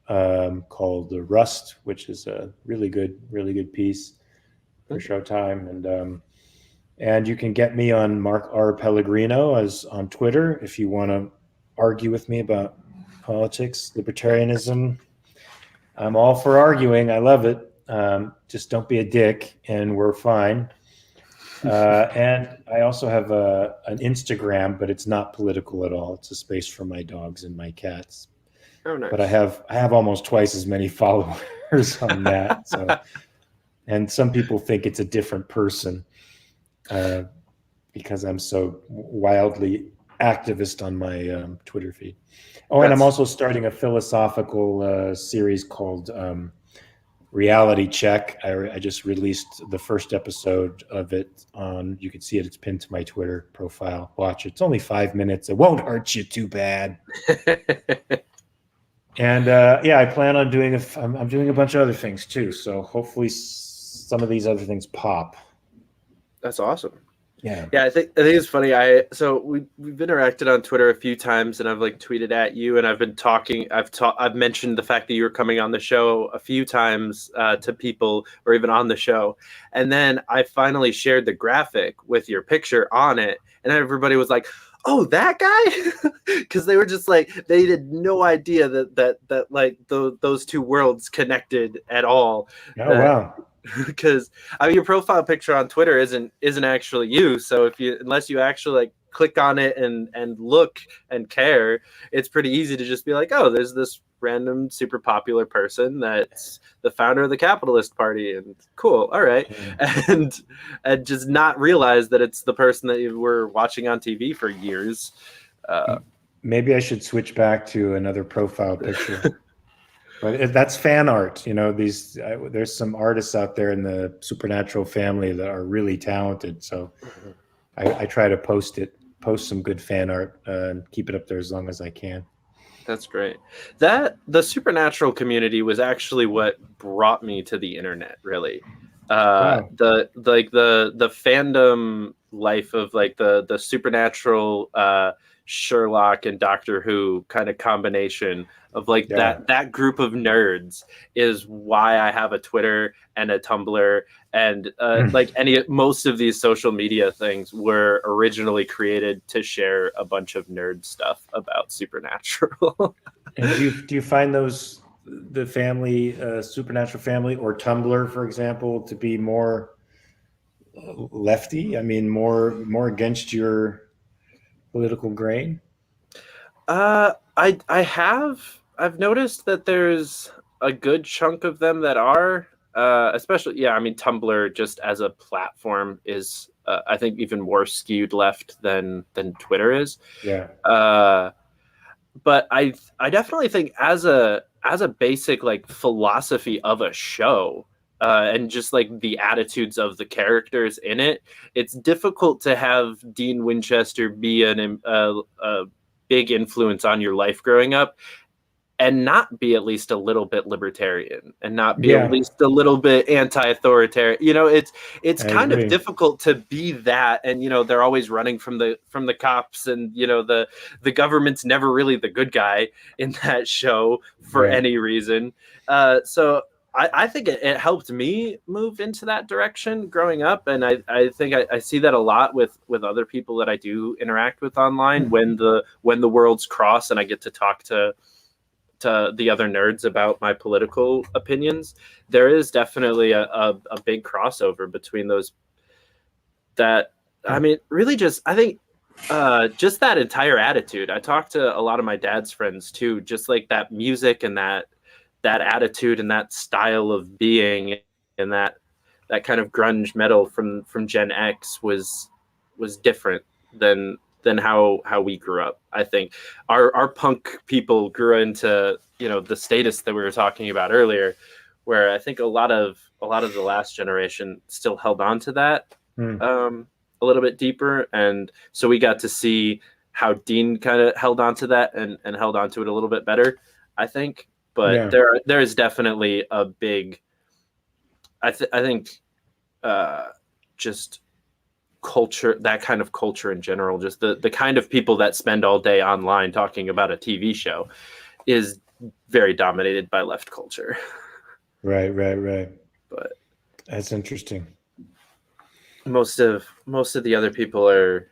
called The Rust, which is a really good piece for Showtime. And you can get me on Mark R. Pellegrino as on Twitter if you want to argue with me about politics, libertarianism. I'm all for arguing. I love it. Just don't be a dick, and we're fine. And I also have an Instagram, but it's not political at all. It's a space for my dogs and my cats. Oh, nice. But I have almost twice as many followers on that. So, and some people think it's a different person because I'm so wildly activist on my Twitter feed. Oh, and I'm also starting a philosophical series called Reality Check. I just released the first episode of it on, you can see it, it's pinned to my Twitter profile. Watch it. It's only 5 minutes. It won't hurt you too bad. And I plan on doing I'm doing a bunch of other things too. So hopefully some of these other things pop. That's awesome. Yeah. I think it's funny. So we've interacted on Twitter a few times, and I've like tweeted at you, and I've been talking. I've mentioned the fact that you were coming on the show a few times to people, or even on the show, and then I finally shared the graphic with your picture on it, and everybody was like, "Oh, that guy," because they were just like, they had no idea that like those two worlds connected at all. Oh, wow. Because I mean, your profile picture on Twitter isn't actually you. So unless you actually like click on it and look and care, it's pretty easy to just be like, oh, there's this random super popular person that's the founder of the Capitalist Party, and cool, all right, and just not realize that it's the person that you were watching on TV for years. Maybe I should switch back to another profile picture. But that's fan art, there's some artists out there in the supernatural family that are really talented. So I try to post some good fan art and keep it up there as long as I can. That's great. The supernatural community was actually what brought me to the internet, really. Wow. The fandom life of like the supernatural Sherlock and Doctor Who kind of combination of like that group of nerds is why I have a Twitter and a Tumblr, and like most of these social media things were originally created to share a bunch of nerd stuff about supernatural. And do you find the family, supernatural family or Tumblr, for example, to be more lefty? I mean, more against your political grain? I've noticed that there's a good chunk of them that are, especially, yeah, I mean, Tumblr just as a platform is, I think, even more skewed left than Twitter is. Yeah. But I definitely think as a basic like philosophy of a show, and just like the attitudes of the characters in it, it's difficult to have Dean Winchester be a big influence on your life growing up and not be at least a little bit libertarian and not be at Yeah. least a little bit anti-authoritarian. It's I kind of agree. difficult to be that, and they're always running from the cops, and the government's never really the good guy in that show for Right. any reason. So I think it helped me move into that direction growing up, and I think I see that a lot with other people that I do interact with online when the worlds cross and I get to talk to the other nerds about my political opinions. There is definitely a big crossover between those. That, I mean, really just, I think, just that entire attitude. I talked to a lot of my dad's friends too, just like that music and that attitude and that style of being, and that kind of grunge metal from Gen X was different than how we grew up. I think our punk people grew into the status that we were talking about earlier, where I think a lot of the last generation still held on to that a little bit deeper, and so we got to see how Dean kind of held on to that and held on to it a little bit better, I think. But there is definitely a big, I think, just culture, that kind of culture in general, just the kind of people that spend all day online talking about a TV show is very dominated by left culture. Right. But That's interesting. most of the other people are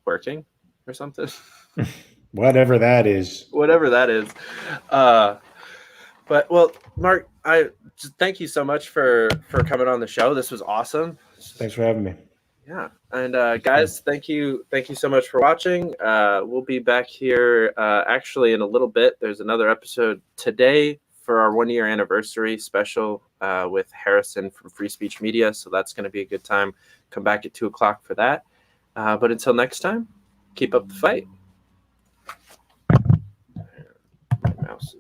working or something. Whatever that is. Whatever that is. But well, Mark, I just thank you so much for coming on the show. This was awesome. Thanks for having me. Yeah. And guys, thank you so much for watching. We'll be back here actually in a little bit. There's another episode today for our 1-year anniversary special with Harrison from Free Speech Media. So that's going to be a good time. Come back at 2:00 for that. But until next time, keep up the fight. My mouse